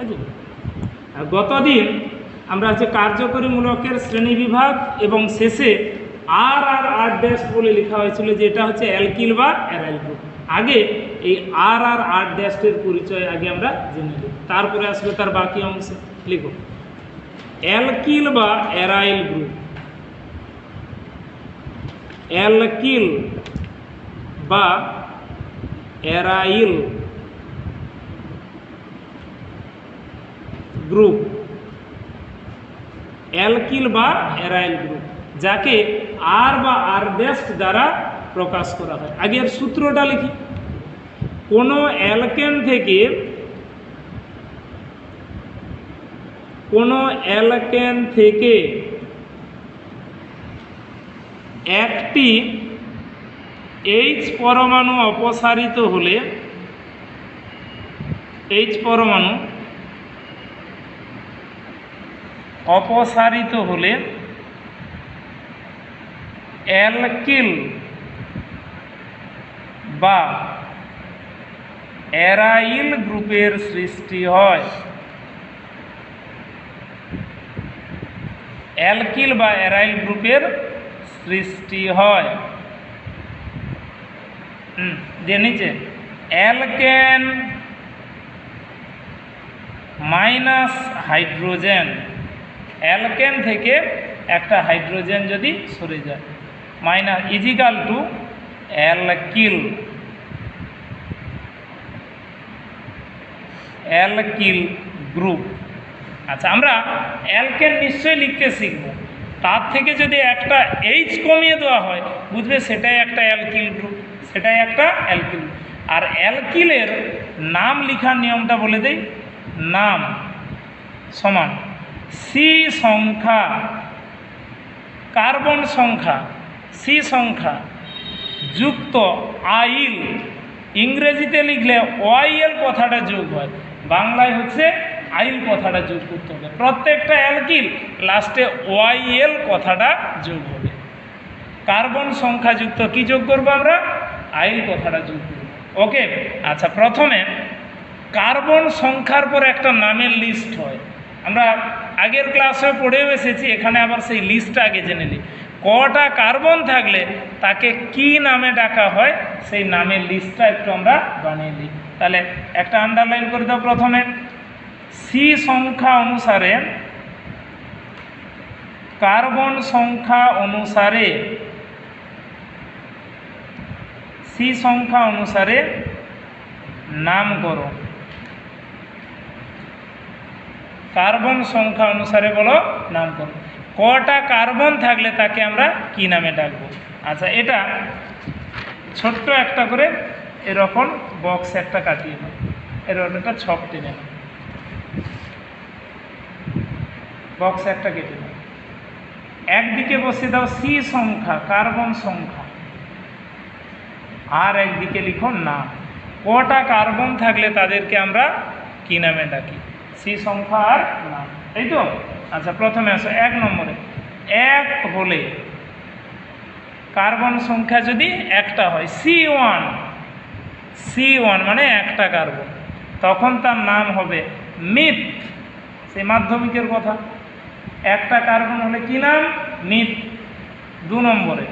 আছে। আর গতদিন আমরা যে কার্যকরীমূলকের শ্রেণীবিভাগ এবং শেষে আর আর আর ড্যাশ বলে লেখা হয়েছিল, যে এটা হচ্ছে অ্যালকিল বা অ্যারাইল গ্রুপ। আগে এই আর আর আর ড্যাশের পরিচয় আগে আমরা জেনে নিই, তারপরে আসবে তার বাকি অংশ। লিখো অ্যালকিল বা অ্যারাইল গ্রুপ। অ্যালকিল বা অ্যারাইল গ্রুপ, অ্যালকিল বা অ্যারাইল গ্রুপ, যাকে আর বা আর ড্যাশ দ্বারা প্রকাশ করা হয়। আগের সূত্রটা লিখি। কোনো অ্যালকেন থেকে একটি H পরমাণু অপসারিত হলে, H পরমাণু অপসারিত হলে অ্যালকিল বা অ্যারাইল গ্রুপের সৃষ্টি হয়। অ্যালকিল বা অ্যারাইল গ্রুপের সৃষ্টি হয়। দিয়ে নিচে অ্যালকেন মাইনাস হাইড্রোজেন, অ্যালকেন থেকে একটা হাইড্রোজেন যদি সরে যায়, minus equal to alkyl, alkyl group. আচ্ছা, আমরা অ্যালকেন নিশ্চয়ই লিখতে শিখব, তার থেকে যদি একটা এইচ কমিয়ে দেওয়া হয় বুঝবে সেটাই একটা অ্যালকিল গ্রুপ, সেটাই একটা অ্যালকিল। আর অ্যালকিলের নাম লেখার নিয়মটা বলে দেই। নাম সমান সি সংখ্যা, কার্বন সংখ্যা সি সংখ্যা যুক্ত আইল, ইংরেজিতে লিখলে ওয়াইএল কথাটা যোগ হয়, বাংলায় হচ্ছে আইল কথাটা যোগ করতে হবে। প্রত্যেকটা অ্যালকিল লাস্টে ওয়াইএল কথাটা যোগ হবে। কার্বন সংখ্যা যুক্ত কি যোগ করবো আমরা? আইল কথাটা যোগ করব। ওকে। আচ্ছা, প্রথমে কার্বন সংখ্যার পর একটা নামের লিস্ট হয়। আমরা আগের ক্লাসে পড়েও এসেছি, এখানে আবার সেই লিস্টটা আগে জেনে নিই। কটা কার্বন থাকলে তাকে কি নামে ডাকা হয় সেই নামের লিস্টটা একটু আমরা বানিয়ে নিই। তাহলে একটা আন্ডারলাইন করে দাও। প্রথমে সি সংখ্যা অনুসারে, কার্বন সংখ্যা অনুসারে, সি সংখ্যা অনুসারে নামকরণ। কার্বন সংখ্যা অনুসারে বলো নামকরণ। কটা কার্বন থাকলে তাকে আমরা কি নামে ডাকবো? আচ্ছা, এটা ছোট্ট একটা করে এরকম বক্স একটা কাটিয়ে নাও, এরকম একটা ছক টেনে নাও, বক্স একটা কেটে নাও। একদিকে বসিয়ে দাও সি সংখ্যা, কার্বন সংখ্যা, আর একদিকে লিখো নাম। কটা কার্বন থাকলে তাদেরকে আমরা কি নামে ডাকি? সি সংখ্যা আর নাম, তাই তো? আচ্ছা, প্রথমে আসো 1 নম্বরে। 1 হলে, কার্বন সংখ্যা যদি একটা হয়, C1 মানে একটা কার্বন, তখন তার নাম হবে মিথ। সে মাধ্যমিকের কথা, একটা কার্বন হলে কি নাম? মিথ। 2 নম্বরে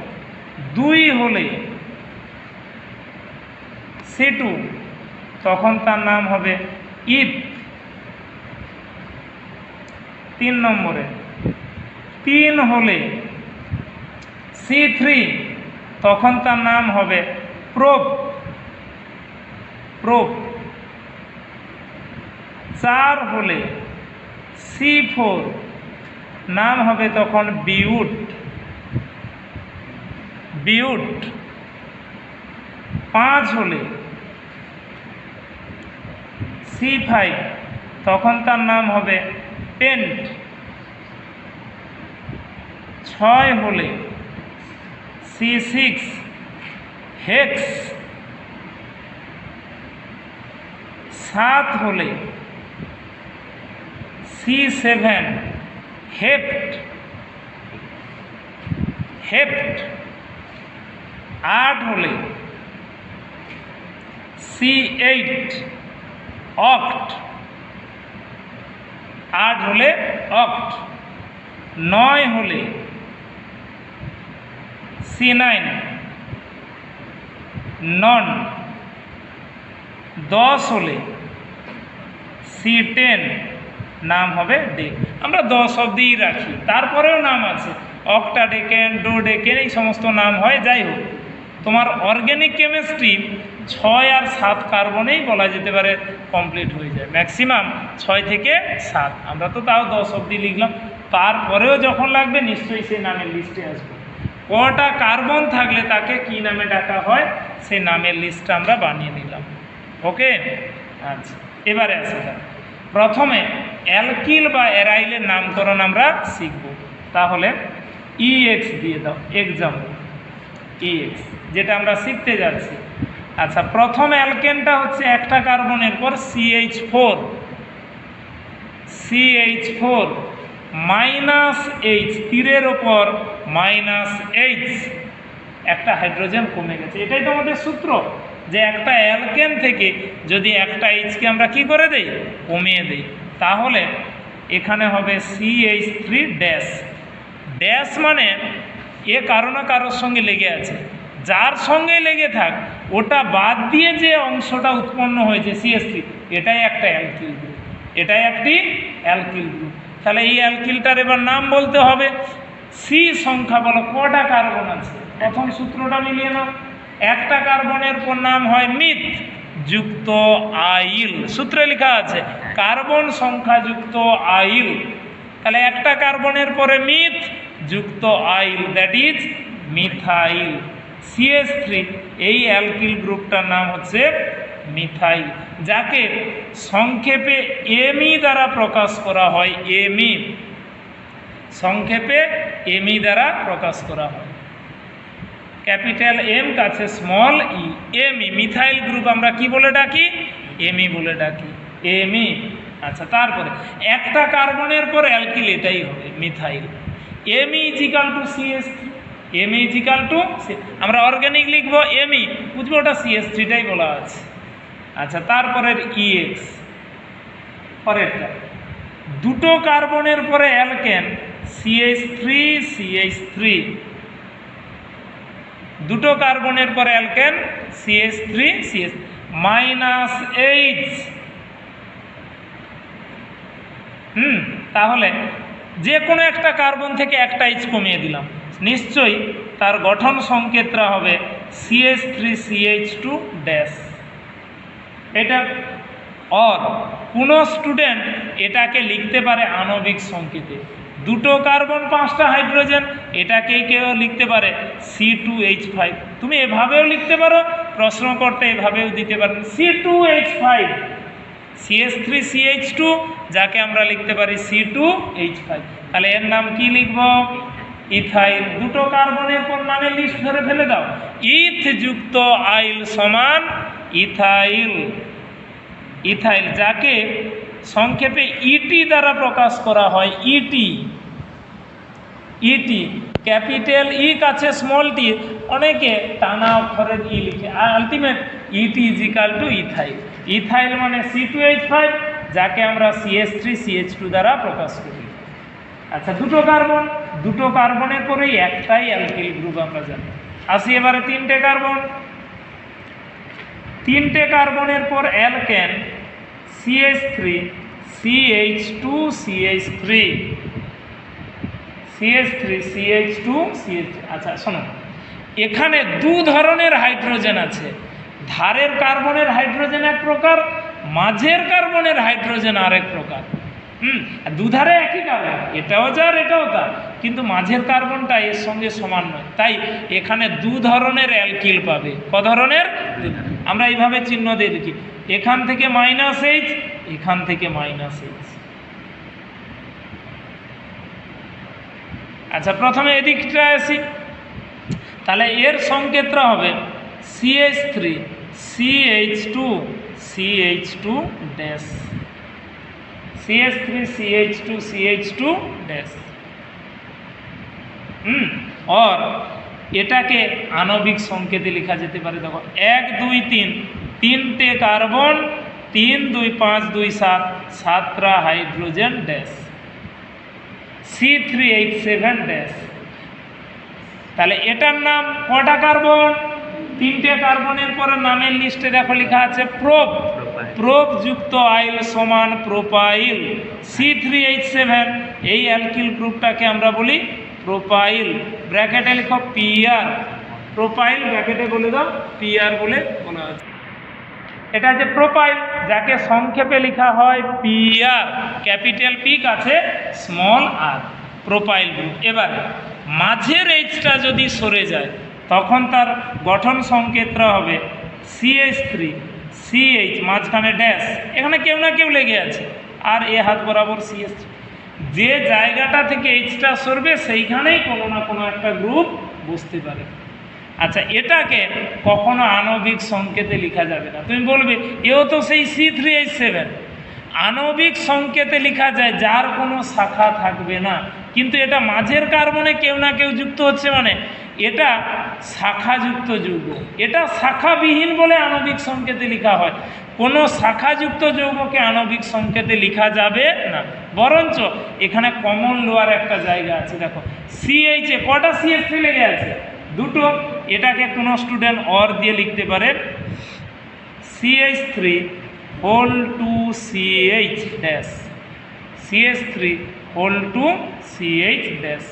2 হলে C2, তখন তার নাম হবে ইথ। 3 নম্বরে 3 হলে C3, তখন তার নাম হবে প্রোপ। 4 হলে C4, নাম হবে তখন বিউট। 5 হলে C5, তখন তার নাম হবে পেন্ট। 6 হলে C6, হেক্স। 7 হলে C7, হেপ্ট। 8 হলে C8, অক্ট। 8 হলে অক্ট, 9 হলে C9 নন, 10 হলে C10 নাম হবে ডেক। আমরা 10 অবধিই রাখি, তারপরেও নাম আছে অক্টাডেকেন, ডোডেকেন, এই সমস্ত নাম হয়। যাই হোক, তোমার অর্গ্যানিক কেমিস্ট্রি 6 আর 7 কার্বনেই বলা যেতে পারে কমপ্লিট হয়ে যায়, ম্যাক্সিমাম 6 থেকে 7। আমরা তো তাও 10 অবধি লিখলাম, তারপরেও যখন লাগবে নিশ্চয়ই সেই নামের লিস্টে আসবে। কটা কার্বন থাকলে তাকে কি নামে ডাকা হয় সেই নামের লিস্টটা আমরা বানিয়ে নিলাম। ওকে, আচ্ছা, এবারে আসা যাক। প্রথমে অ্যালকিল বা অ্যারাইলের নামকরণ আমরা শিখব। তাহলে ইএক্স দিয়ে দাও, এক্সাম্পল ইএক্স, যেটা আমরা শিখতে যাচ্ছি। আচ্ছা, প্রথম অ্যালকেনটা হচ্ছে একটা কার্বনের পর CH4 -H, তীরের ওপর -H, একটা হাইড্রোজেন কমে গেছে। এটাই তো আমাদের সূত্র, যে একটা অ্যালকেন থেকে যদি একটা এইচকে আমরা কি করে দেই, কমিয়ে দেই, তাহলে এখানে হবে CH3 ড্যাশ। ড্যাশ মানে এ কারো না কারোর সঙ্গে লেগে আছে, যার সঙ্গে লেগে থাক ওটা বাদ দিয়ে যে অংশটা উৎপন্ন হয়েছে CH3, এটাই একটা অ্যালকিল গ্রুপ, এটাই একটি অ্যালকিল গ্রুপ। তাহলে এই অ্যালকিলটার এবার নাম বলতে হবে। সি সংখ্যা বলো, কটা কার্বন আছে? প্রথম সূত্রটা মিলিয়ে নাও। একটা কার্বনের পর নাম হয় মিথ যুক্ত আইল, সূত্রে লেখা আছে কার্বন সংখ্যা যুক্ত আইল। তাহলে একটা কার্বনের পরে মিথ যুক্ত আইল, দ্যাট ইজ মিথাইল। CH3 এই অ্যালকিল গ্রুপটার নাম হচ্ছে মিথাইল, যাকে সংক্ষেপে এমি দ্বারা প্রকাশ করা হয়। এমি, সংক্ষেপে এমি দ্বারা প্রকাশ করা হয়। ক্যাপিটাল এম কাছে স্মল ই, এমি। মিথাইল গ্রুপ আমরা কি বলে ডাকি? এমি বলে ডাকি, এমি। আচ্ছা, তারপরে একটা কার্বনের পর অ্যালকিল, এটাই হবে মিথাইল। এমি ইজিক্যাল টু CH3, এমি ইজিক্যাল টু, আমরা অর্গানিক লিখবো এমি, বুঝবো ওটা CH3টাই বলা আছে। আচ্ছা, তারপরের ইএক্স, পরেরটা দুটো কার্বনের পরে অ্যালকেন CH3, দুটো কার্বনের পরে অ্যালকেন CH3, -H। তাহলে যে কোনো একটা কার্বন থেকে একটা H কমিয়ে দিলাম, নিশ্চয়ই তার গঠন সংকেতটা হবে CH3CH2 ড্যাশ। এটা অর কোনো স্টুডেন্ট এটাকে লিখতে পারে আণবিক সংকেতে, দুটো কার্বন 5টা হাইড্রোজেন, এটাকেই কেউ লিখতে পারে C2H5। তুমি এভাবেও লিখতে পারো, প্রশ্ন করতে এভাবেও দিতে পারেন C2H5, CH3CH2, যাকে আমরা লিখতে পারি C2H5। তাহলে এর নাম কি লিখব? ইথাইল। দুটো কার্বনের পর নামের লিস্ট ধরে ফেলে দাও। ইথ যুক্ত আইল সমান ইথাইল। ইথাইল, যাকে সংক্ষেপে ইটি দ্বারা প্রকাশ করা হয়। ইটি, ইটি, ক্যাপিটাল ই কাছে স্মল টি, অনেকে টানা অক্ষরের ই লিখে, আর আলটিমেট ইটি ইজিক্যাল টু ইথাইল। ইথাইল মানে C2H5, যাকে আমরা CH3CH2 দ্বারা প্রকাশ করি। আচ্ছা, দুটো কার্বন, দুটো কার্বনের পরেই একটাই অ্যালকিল গ্রুপ আমরা জানি। আসি এবারে তিনটে কার্বন, তিনটে কার্বনের পর অ্যালকেন CH3CH2CH3, CH3CH2CH3। আচ্ছা শোনো, এখানে দু ধরনের হাইড্রোজেন আছে। ধারের কার্বনের হাইড্রোজেন এক প্রকার, মাঝের কার্বনের হাইড্রোজেন আরেক প্রকার। দুধারে একই কার্বন, এটাও যার এটাও তার, কিন্তু মাঝের কার্বনটা এর সঙ্গে সমান নয়, তাই এখানে দু ধরনের অ্যালকিল পাবে। ক ধরনের? আমরা এইভাবে চিহ্ন দিয়ে লিখি, এখান থেকে -H, এখান থেকে -H। আচ্ছা, প্রথমে এদিকটা আসি, তাহলে এর সংকেতটা হবে CH3CH2CH2 ড্যাশ, CH3CH2CH2 ড্যাশ। और এটাকে আণবিক সংকেতে লেখা যেতে পারে। দেখো 1 2 3, তিনটে কার্বন, 3 2 5 2 7, 7টা হাইড্রোজেন ড্যাশ। C3H7 dash. তাহলে এটার নাম কটা কার্বন? 3টে কার্বনের পরে নামের লিস্টে দেখো লেখা আছে প্রোপ। প্রোপ যুক্ত আইল সমান প্রোপাইল। C3H7 এই অ্যালকিল গ্রুপটাকে আমরা বলি প্রোপাইল। ব্র্যাকেটে লিখো পিআর। প্রোপাইল ব্র্যাকেটে বলে দাও পিআর বলে বলা আছে। এটা হচ্ছে প্রোপাইল, যাকে সংক্ষেপে লেখা হয় পিআর। ক্যাপিটাল পি কাছে স্মল আর, প্রোপাইল গ্রুপ। এবারে মাঝের এইচটা যদি সরে যায় তখন তার গঠন সংকেতটা হবে CH3 CH মাঝখানে ড্যাশ, এখানে কেউ না কেউ লেগে আছে, আর এ হাত বরাবর CH3। যে জায়গাটা থেকে এইচটা সরবে সেইখানেই কোনো না কোনো একটা গ্রুপ বসতে পারে। আচ্ছা, এটাকে কখনো আণবিক সংকেতে লেখা যাবে না। তুমি বলবে এও তো সেই C3H7। আণবিক সংকেতে লেখা যায় যার কোনো শাখা থাকবে না, কিন্তু এটা মাঝের কার্বনে কেউ না কেউ যুক্ত হচ্ছে, মানে এটা শাখাযুক্ত যৌগ। এটা শাখাবিহীন বলে আণবিক সংকেতে লেখা হয়। কোনো শাখাযুক্ত যৌগকে আণবিক সংকেতে লেখা যাবে না। বরঞ্চ এখানে কমন লোয়ার একটা জায়গা আছে, দেখো CH এ কটা CH3 লেগে আছে? দুটো। এটাকে কোনো স্টুডেন্ট অর দিয়ে লিখতে পারে CH3 whole two CH dash, CH3 whole two CH dash.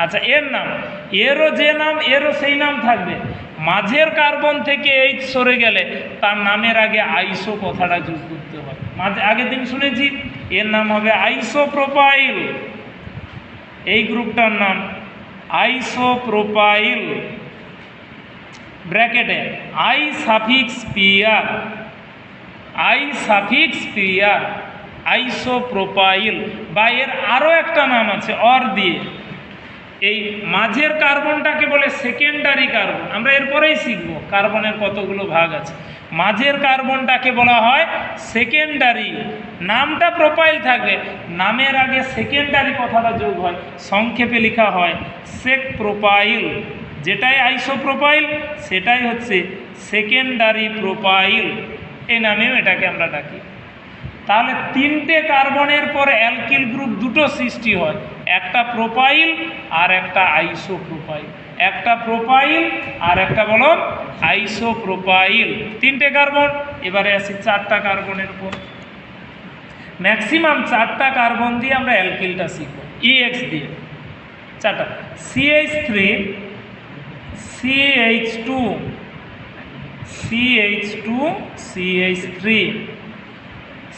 আচ্ছা, এর নাম, এরও যে নাম এরও সেই নাম থাকবে। মাঝের কার্বন থেকে এইচ সরে গেলে তার নামের আগে আইসো কথাটা যোগ করতে হয়। আগের দিন শুনেছি, এর নাম হবে আইসোপ্রোপাইল। এই গ্রুপটার নাম আইসোপ্রোপাইল। ব্র্যাকেটে I suffix PR, I suffix PR, isopropyl. বা এর আরও একটা নাম আছে অর দিয়ে। এই মাঝের কার্বনটাকে বলে সেকেন্ডারি কার্বন। আমরা এরপরেই শিখব কার্বনের কতগুলো ভাগ আছে। মাঝের কার্বনটাকে বলা হয় সেকেন্ডারি। নামটা প্রোপাইল থাকবে, নামের আগে সেকেন্ডারি কথাটা যোগ হয়, সংক্ষেপে লেখা হয় সেক প্রোপাইল। যেটাই আইসোপ্রোপাইল সেটাই হচ্ছে সেকেন্ডারি প্রোপাইল, এই নামেও এটাকে আমরা ডাকি। তাহলে 3টে কার্বনের পর অ্যালকিল গ্রুপ দুটো সৃষ্টি হয়, একটা প্রোপাইল আর একটা আইসোপ্রোপাইল। একটা প্রোপাইল আর একটা বলো আইসোপ্রোপাইল। 3টে কার্বন। এবারে আসি 4টা কার্বনের উপর। ম্যাক্সিমাম 4টা কার্বন দিয়ে আমরা অ্যালকিলটা শিখব, EX দিয়ে। 4টা CH3 CH2 CH2 CH3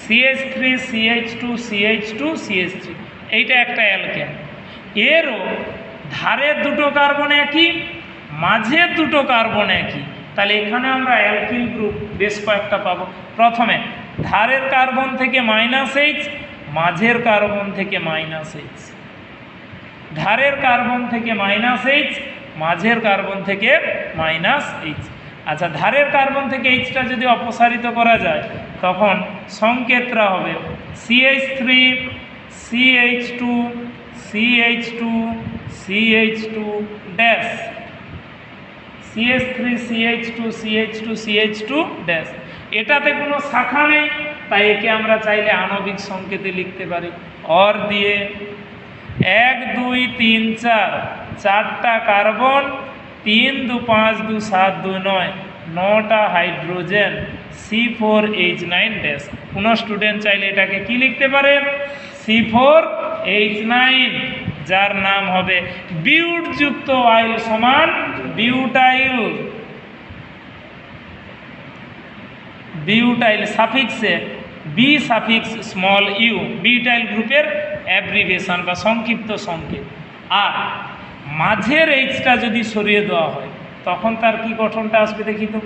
CH3 CH2 CH2 CH3, এইটা একটা অ্যালকেন। এরও ধারের দুটো কার্বন একই, মাঝের দুটো কার্বন একই। তাহলে এখানে আমরা অ্যালকিল গ্রুপ বেশ কয়েকটা পাবো। প্রথমে ধারের কার্বন থেকে -H, মাঝের কার্বন থেকে -H। ধারের কার্বন থেকে -H, মাঝের কার্বন থেকে -H। আচ্ছা, ধারের কার্বন থেকে এইচটা যদি অপসারিত করা যায় তখন সংকেতটা হবে CH3 CH2 CH2 CH2 dash, CH3 CH2 CH2 CH2 dash. এটাতে কোনো শাখা নেই, তাই একে আমরা চাইলে আণবিক সংকেতে লিখতে পারি অর দিয়ে। 1 2 3 4, 4টা কার্বন, 3 2 5 2 7 2 9, 9টা হাইড্রোজেন, C4H9 ড্যাশ। কোনো স্টুডেন্ট চাইলে এটাকে কি লিখতে পারে? C4H9, যার নাম হবে বিউট যুক্ত আইল সমান বিউটাইল। বিউটাইল সাফিক্সে B suffix small U, butyl গ্রুপের অ্যাব্রিভিয়েশন বা সংক্ষিপ্ত সংকেত। আর মাঝের এইচটা যদি সরিয়ে দেওয়া হয় তখন তার কি গঠনটা আসবে দেখি তো।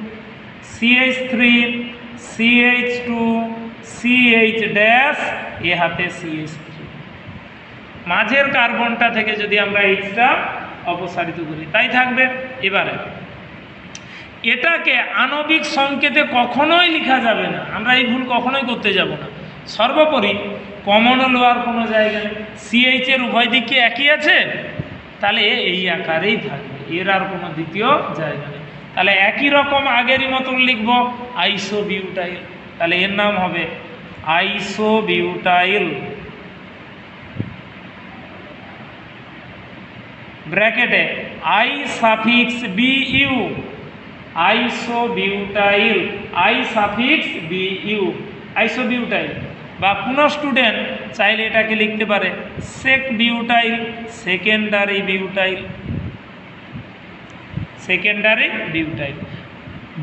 CH3 CH2 CH ড্যাশ, এ হাতে CH3। মাঝের কার্বনটা থেকে যদি আমরা এইচটা অপসারিত করি তাই থাকবে। এবারে এটাকে আণবিক সংকেতে কখনোই লেখা যাবে না, আমরা এই ভুল কখনোই করতে যাব না। সর্বোপরি কমন লোয়ার কোনো জায়গা নেই, CH এর উভয় দিকে একই আছে, তাহলে এই আকারেই থাকবে, এর আর কোনো দ্বিতীয় জায়গা নেই। তাহলে একই রকম আগেরই মতন লিখব আইসোবিউটাইল। তাহলে এর নাম হবে আইসোবিউটাইল। ব্র্যাকেটে I suffix B U, isobutyl, I suffix B U, isobutyl. বা কোনো স্টুডেন্ট চাইলে এটাকে লিখতে পারে sec butyl, secondary butyl, secondary butyl,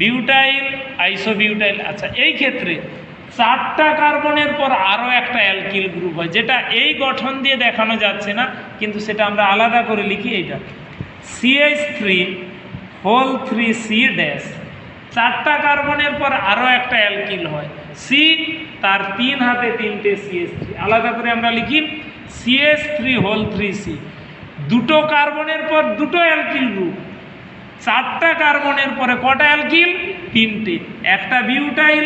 butyl, isobutyl. আচ্ছা, এই ক্ষেত্রে 4টা কার্বনের পর আরও একটা অ্যালকিল গ্রুপ হয়, যেটা এই গঠন দিয়ে দেখানো যাচ্ছে না, কিন্তু সেটা আমরা আলাদা করে লিখি। এইটা CH3 ড্যাশ, 4টা কার্বনের পর আরও একটা অ্যালকিল হয় সি, তার 3 হাতে 3টে CH3, আলাদা করে আমরা লিখি CH3 দুটো কার্বনের পর দুটো অ্যালকিল গ্রুপ, 4টা কার্বনের পরে কটা অ্যালকিল? 3টে, একটা বিউটাইল,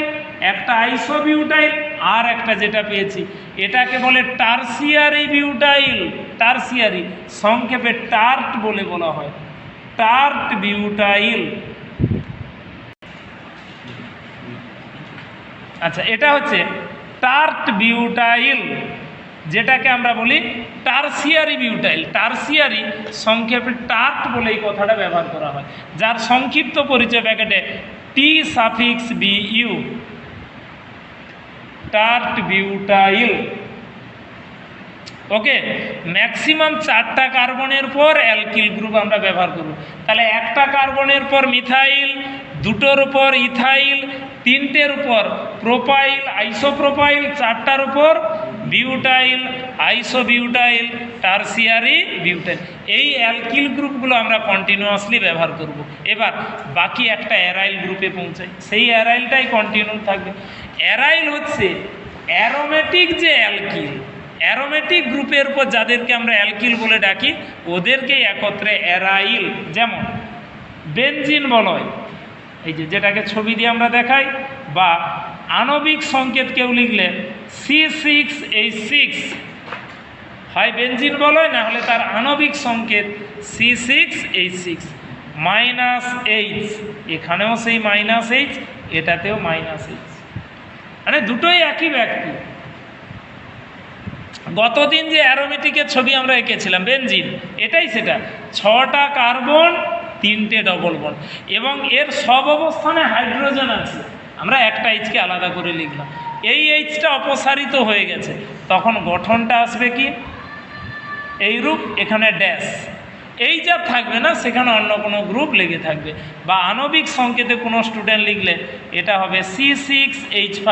একটা আইসোবিউটাইল, আর একটা যেটা পেয়েছি এটাকে বলে টারসিয়ারি বিউটাইল, টারসিয়ারি, সংক্ষেপে টার্ট বলে বলা হয়, টার্ট বিউটাইল। আচ্ছা, এটা হচ্ছে টার্ট বিউটাইল, যেটাকে আমরা বলি টারসিয়ারি বিউটাইল। টারসিয়ারি সংক্ষেপে টার্ট বলে এই কথাটা ব্যবহার করা হয়, যার সংক্ষিপ্ত পরিচয় ব্র্যাকেটে T suffix B U, tert butyl. Okay, maximum 4টা কার্বনের পর অ্যালকিল গ্রুপ আমরা ব্যবহার করব। তাহলে একটা কার্বনের পর মিথাইল, দুটোর উপর ইথাইল, 3টের উপর প্রোপাইল, আইসোপ্রোপাইল, 4টার উপর বিউটাইল, আইসোবিউটাইল, টারসিয়ারি বিউটাইল। এই অ্যালকিল গ্রুপগুলো আমরা কন্টিনিউয়াসলি ব্যবহার করব। এবার বাকি একটা অ্যারাইল গ্রুপে পৌঁছাই, সেই অ্যারাইলটাই কন্টিনিউ থাকবে। অ্যারাইল হচ্ছে অ্যারোমেটিক যে অ্যালকিল, অ্যারোমেটিক গ্রুপের উপর যাদেরকে আমরা অ্যালকিল বলে ডাকি ওদেরকে একত্রে অ্যারাইল। যেমন বেনজিন বলয়, এই যে যেটাকে ছবি দিয়ে আমরা দেখাই, বা আণবিক সংকেত কেউ লিখলে C6H6, হয় বেনজিন বলয়, না হলে তার আণবিক সংকেত C6H6 -H, এখানেও সেই -H, এটাতেও -H, মানে দুটোই একই ব্যক্তি। গতদিন যে অ্যারোমেটিকের ছবি আমরা এঁকেছিলাম বেনজিন, এটাই সেটা, 6টা কার্বন, 3টে ডবল বন্ড, এবং এর সব অবস্থানে হাইড্রোজেন আছে। আমরা একটা এইচকে আলাদা করে লিখলাম, এই এইচটা অপসারিত হয়ে গেছে, তখন গঠনটা আসবে কি এইরূপ, এখানে ড্যাশ, এই যা থাকবে না, সেখানে অন্য কোনো গ্রুপ লেগে থাকবে। বা আণবিক সংকেতে কোনো স্টুডেন্ট লিখলে এটা হবে C6H5,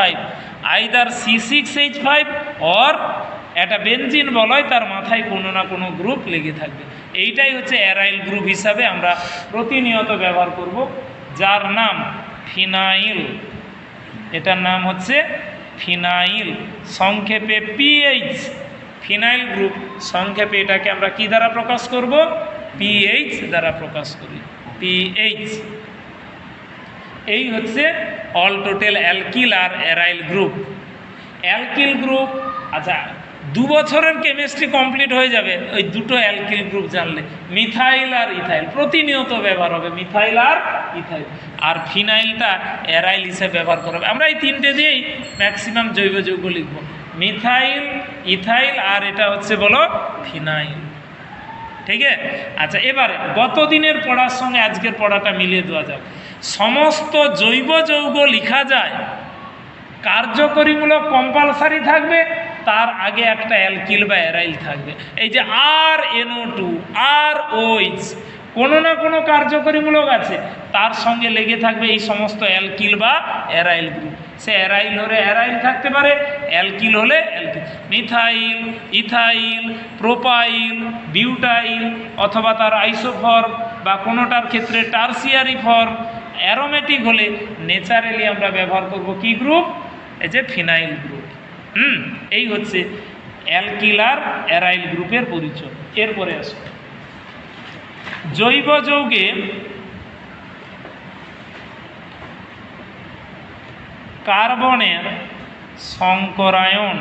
আইদার C6H5 অর একটা বেনজিন বলয়, তার মাথায় কোনো না কোনো গ্রুপ লেগে থাকবে। এইটাই হচ্ছে অ্যারাইল গ্রুপ হিসাবে আমরা প্রতিনিয়ত ব্যবহার করব, যার নাম ফিনাইল। এটার নাম হচ্ছে ফিনাইল, সংক্ষেপে PH, ফিনাইল গ্রুপ। সংক্ষেপে এটাকে আমরা কি দ্বারা প্রকাশ করব? PH দ্বারা প্রকাশ করি, PH। এই হচ্ছে অল টোটাল অ্যালকিল আর অ্যারাইল গ্রুপ। অ্যালকিল গ্রুপ, আচ্ছা 2 বছরের কেমিস্ট্রি কমপ্লিট হয়ে যাবে ওই দুটো অ্যালকিল গ্রুপ জানলে। মিথাইল আর ইথাইল প্রতিনিয়ত ব্যবহার হবে, মিথাইল আর ইথাইল। আর ফিনাইলটা অ্যারাইল হিসেবে ব্যবহার করা হবে। আমরা এই 3টে দিয়েই ম্যাক্সিমাম জৈব যৌগ লিখব, মিথাইল, ইথাইল, আর এটা হচ্ছে বলো ফিনাইল। ঠিক আছে? আচ্ছা, এবারে গত দিনের পড়ার সঙ্গে আজকের পড়াটা মিলিয়ে দেওয়া যাক। সমস্ত জৈব যৌগ লেখা যায়, কার্যকরীমূলক কম্পালসারি থাকবে, তার আগে একটা অ্যালকিল বা অ্যারাইল থাকবে। এই যে RNO2, ROH, কোনো না কোনো কার্যকরীমূলক আছে, তার সঙ্গে লেগে থাকবে এই সমস্ত অ্যালকিল বা অ্যারাইল গ্রুপ। সে অ্যারাইল হলে অ্যারাইল থাকতে পারে, অ্যালকিল হলে alkyl. Methyl, ethyl, propyl, butyl, অথবা তার আইসোফর্ম, বা কোনোটার ক্ষেত্রে টারসিয়ারি ফর্ম। অ্যারোমেটিক হলে নেচারালি আমরা ব্যবহার করব কি গ্রুপ? এই যে ফিনাইল গ্রুপ। এই হচ্ছে অ্যালকিল আর অ্যারাইল গ্রুপের পরিচয়। এরপরে আসো জৈব যৌগে কার্বনের সংকরায়ন।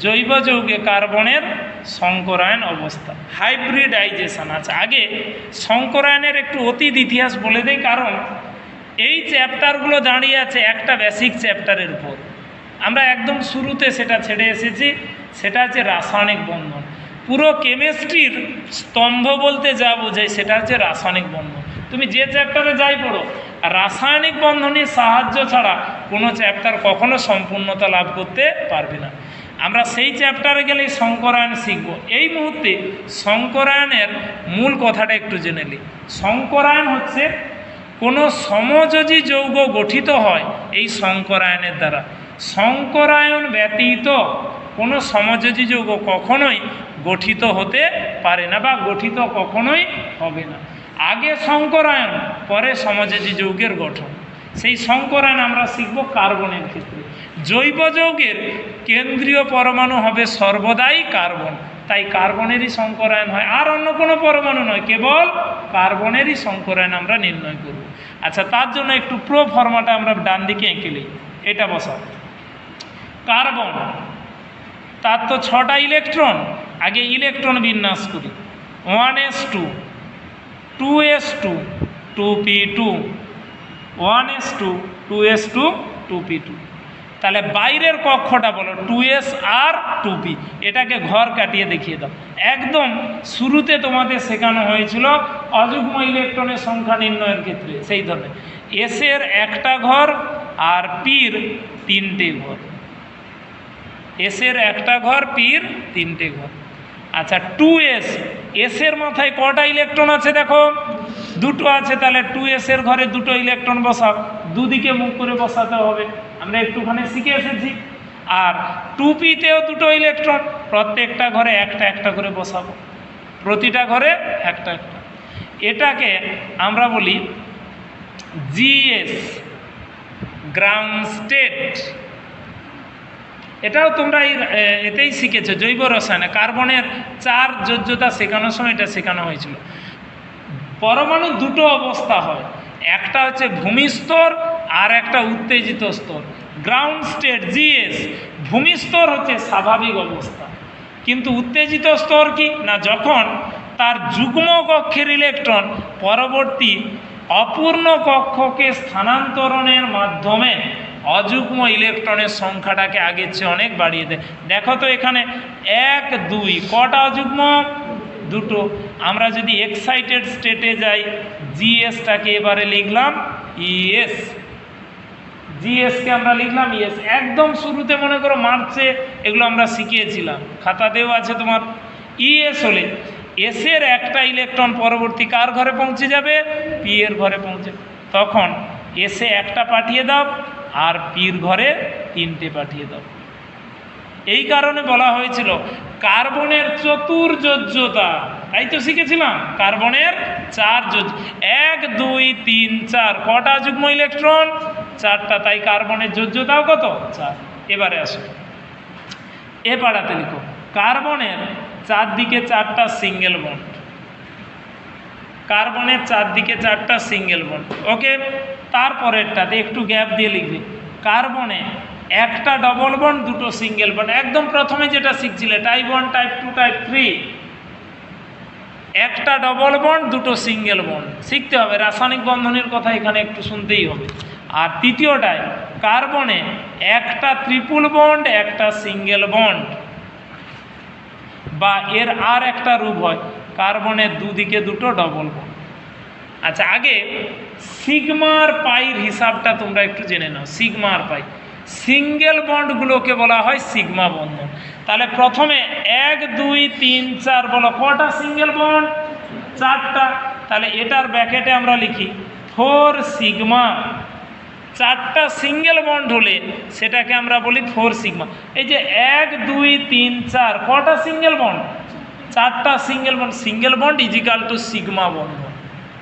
জৈব যৌগে কার্বনের সংকরায়ন অবস্থা, হাইব্রিডাইজেশন আছে। আগে সংকরায়নের একটু অতীত ইতিহাস বলে দেই, কারণ এই চ্যাপ্টারগুলো দাঁড়িয়ে আছে একটা বেসিক চ্যাপ্টারের উপর। আমরা একদম শুরুতে সেটা ছেড়ে এসেছি, সেটা হচ্ছে রাসায়নিক বন্ধন। পুরো কেমিস্ট্রির স্তম্ভ বলতে যা বোঝায় সেটা হচ্ছে রাসায়নিক বন্ধন। তুমি যে চ্যাপ্টারে যাই পড়ো, রাসায়নিক বন্ধনের সাহায্য ছাড়া কোনো চ্যাপ্টার কখনো সম্পূর্ণতা লাভ করতে পারবে না। আমরা সেই চ্যাপ্টারে গেলেই সংকরায়ন শিখব। এই মুহূর্তে সংকরায়নের মূল কথাটা একটু জেনে নিই। সংকরায়ন হচ্ছে কোনো সমযোজী যৌগ গঠিত হয় এই সংকরায়নের দ্বারা। সংকরায়ন ব্যতীত কোনো সমযোজী যৌগ কখনোই গঠিত হতে পারে না বা গঠিত কখনোই হবে না। আগে সংকরায়ন, পরে সমযোজী যৌগের গঠন। সেই সংকরায়ন আমরা শিখব কার্বনের ক্ষেত্রে। জৈব যৌগের কেন্দ্রীয় পরমাণু হবে সর্বদাই কার্বন, তাই কার্বনেরই সংকরায়ন হয়, আর অন্য কোনো পরমাণু নয়, কেবল কার্বনেরই সংকরায়ন আমরা নির্ণয় করব। আচ্ছা, তার জন্য একটু প্রো ফর্মাটা আমরা ডান দিকে এঁকে নিই, এটা বসাব। কার্বন, তার তো 6টা ইলেকট্রন, আগে ইলেকট্রন বিন্যাস করি। 1s2, 2s2, 2p2, 1s2, 2s2, 2p2। তাহলে বাইরের কক্ষটা বলো 2s আর 2p, এটাকে ঘর কাটিয়ে দেখিয়ে দাও। একদম শুরুতে তোমাদের শেখানো হয়েছিল অযুগ্ম ইলেকট্রনের সংখ্যা নির্ণয়ের ক্ষেত্রে, সেই ধরনের এস এর একটা ঘর আর পির 3টে ঘর। এস এর একটা ঘর, পির 3টে ঘর। আচ্ছা, 2s, এস এর মাথায় কটা ইলেকট্রন আছে দেখো, 2টো আছে। তাহলে 2s এর ঘরে 2টো ইলেকট্রন বসাও, দুদিকে মুখ করে বসাতে হবে, আমরা একটুখানি শিখে এসেছি। আর 2p-তেও 2টো ইলেকট্রন, প্রত্যেকটা ঘরে একটা একটা করে বসাবো, প্রতিটা ঘরে একটা একটা। এটাকে আমরা বলি জিএস, গ্রাউন্ড স্টেট। এটাও তোমরা এতেই শিখেছো, জৈব রসায়নে কার্বনের 4 যোজ্যতা শেখানোর সময় এটা শেখানো হয়েছিল। পরমাণু 2টো অবস্থা হয়, একটা হচ্ছে ভূমিস্তর আর একটা উত্তেজিত স্তর। গ্রাউন্ড স্টেট জিএস, ভূমিস্তর হচ্ছে স্বাভাবিক অবস্থা, কিন্তু উত্তেজিত স্তর কি না, যখন তার যুগ্ম কক্ষের ইলেকট্রন পরবর্তী অপূর্ণ কক্ষকে স্থানান্তরণের মাধ্যমে অযুগ্ম ইলেকট্রনের সংখ্যাটাকে আগের চেয়ে অনেক বাড়িয়ে দেয়। দেখো তো এখানে 1, 2 কটা অযুগ্ম, 2টো। আমরা যদি এক্সাইটেড স্টেটে যাই, জিএসটাকে এবারে লিখলাম ইএস, জিএসকে আমরা লিখলাম ইএস। একদম শুরুতে মনে করো মার্চে এগুলো আমরা শিখিয়েছিলাম, খাতাতেও আছে তোমার। ইএস হলে এস এর একটা ইলেকট্রন পরবর্তী কার ঘরে পৌঁছে যাবে, পি এর ঘরে পৌঁছে, তখন এসে একটা পাঠিয়ে দাও আর পির ঘরে 3টে পাঠিয়ে দাও। এই কারণে বলা হয়েছিল কার্বনের চতুর্যোজ্যতা, তাই তো শিখেছিলাম কার্বনের 4 যোজ্য, 1, 2, 3, 4 কটা যুগ্ম ইলেকট্রন, 4টা, তাই কার্বনের যোজ্যতাও কত, 4। এবারে আসো এ পাড়াতে লিখো, কার্বনের 4 দিকে 4টা সিঙ্গেল বন্ড, কার্বনের 4 দিকে 4টা সিঙ্গেল বন্ড। ওকে, তারপরেরটাতে একটু গ্যাপ দিয়ে লিখবে, কার্বনে একটা ডবল বন্ড, 2টো সিঙ্গেল বন্ড। একদম প্রথমে যেটা শিখছিলে টাইপ 1, টাইপ 2, টাইপ 3, একটা ডবল বন্ড, 2টো সিঙ্গেল বন্ড শিখতে হবে। রাসায়নিক বন্ধনের কথা এখানে একটু শুনতেই হবে। আর তৃতীয়টায় কার্বনে একটা ট্রিপল বন্ড, একটা সিঙ্গেল বন্ড, বা এর আর একটা রূপ হয় কার্বনের দুদিকে 2টো ডবল বন্ড। আচ্ছা, আগে সিগমার পাইর হিসাবটা তোমরা একটু জেনে নাও। সিগমার পাই, সিঙ্গেল বন্ডগুলোকে বলা হয় সিগমা বন্ধন। তাহলে প্রথমে 1, 2, 3, 4 বলো কটা সিঙ্গেল বন্ড, 4টা। তাহলে এটার ব্র্যাকেটে আমরা লিখি 4 সিগমা। 4টা সিঙ্গেল বন্ড হলে সেটাকে আমরা বলি 4 সিগমা। এই যে 1, 2, 3, 4 কটা সিঙ্গেল বন্ড, 4টা single bond. Single bond is equal to sigma বন্ধন,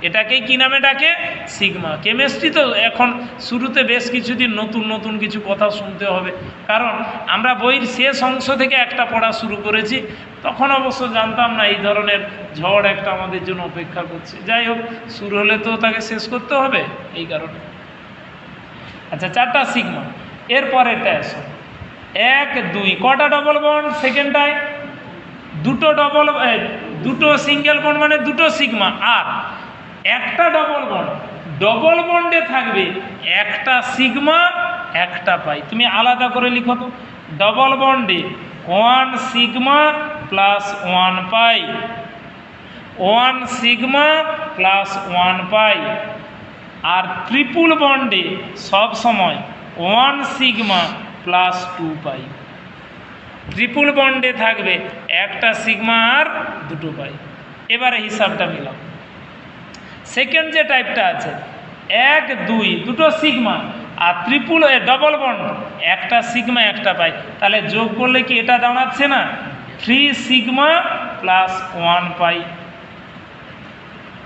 এটাকেই কী নামে ডাকে, সিগমা। কেমিস্ট্রি তো এখন শুরুতে বেশ কিছুদিন নতুন নতুন কিছু কথা শুনতে হবে, কারণ আমরা বইয়ের শেষ অংশ থেকে একটা পড়া শুরু করেছি, তখন অবশ্য জানতাম না এই ধরনের ঝড় একটা আমাদের জন্য অপেক্ষা করছে। যাই হোক, শুরু হলে তো তাকে শেষ করতে হবে, এই কারণে। আচ্ছা, 4টা সিগমা। এরপরেরটা আসো 1, 2 কটা ডবল বন্ড, সেকেন্ডটায় 2টো ডবল, 2টো সিঙ্গেল বন্ড মানে 2টো সিগমা, আর একটা ডবল বন্ড। ডবল বন্ডে থাকবে একটা সিগমা একটা পাই। তুমি আলাদা করে লিখো তো, ডবল বন্ডে 1 সিগমা প্লাস 1 পাই, 1 সিগমা প্লাস 1 পাই। আর ট্রিপল বন্ডে সব সময় 1 সিগমা প্লাস 2 পাই। ট্রিপল বন্ডে থাকবে একটা সিগমা আর 2 পাই। এবারে হিসাবটা মিলাও। সেকেন্ড যে টাইপটা আছে 1 2 দুটো সিগমা, আর ট্রিপল ডবল বন্ড একটা সিগমা একটা পাই, তাহলে যোগ করলে কি এটা দাঁড়াচ্ছে না 3 সিগমা প্লাস 1 পাই,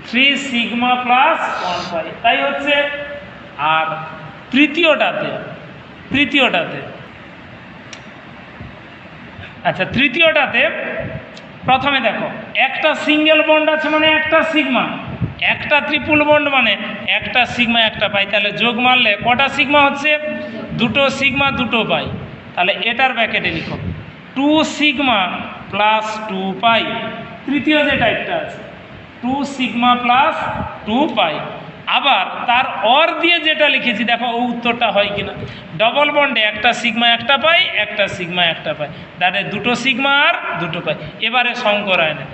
3 সিগমা প্লাস 1 পাই, তাই হচ্ছে। আর তৃতীয়টাতে আচ্ছা তৃতীয়টাতে প্রথমে দেখো একটা সিঙ্গেল বন্ড আছে মানে একটা সিগমা, একটা ট্রিপল বন্ড মানে একটা সিগমা একটা পাই, তাহলে যোগ মারলে কটা সিগমা হচ্ছে 2 সিগমা 2 পাই। তাহলে এটার ব্র্যাকেটে লিখো 2 সিগমা প্লাস 2 পাই। তৃতীয় যে টাইপটা আছে 2 সিগমা প্লাস 2 পাই। আবার তার অর দিয়ে যেটা লিখেছি দেখো ও উত্তরটা হয় কিনা। ডবল বন্ডে একটা সিগমা একটা পাই, একটা সিগমা একটা পাই, তাহলে 2 সিগমা আর 2 পাই। এবারে সংকরায়নে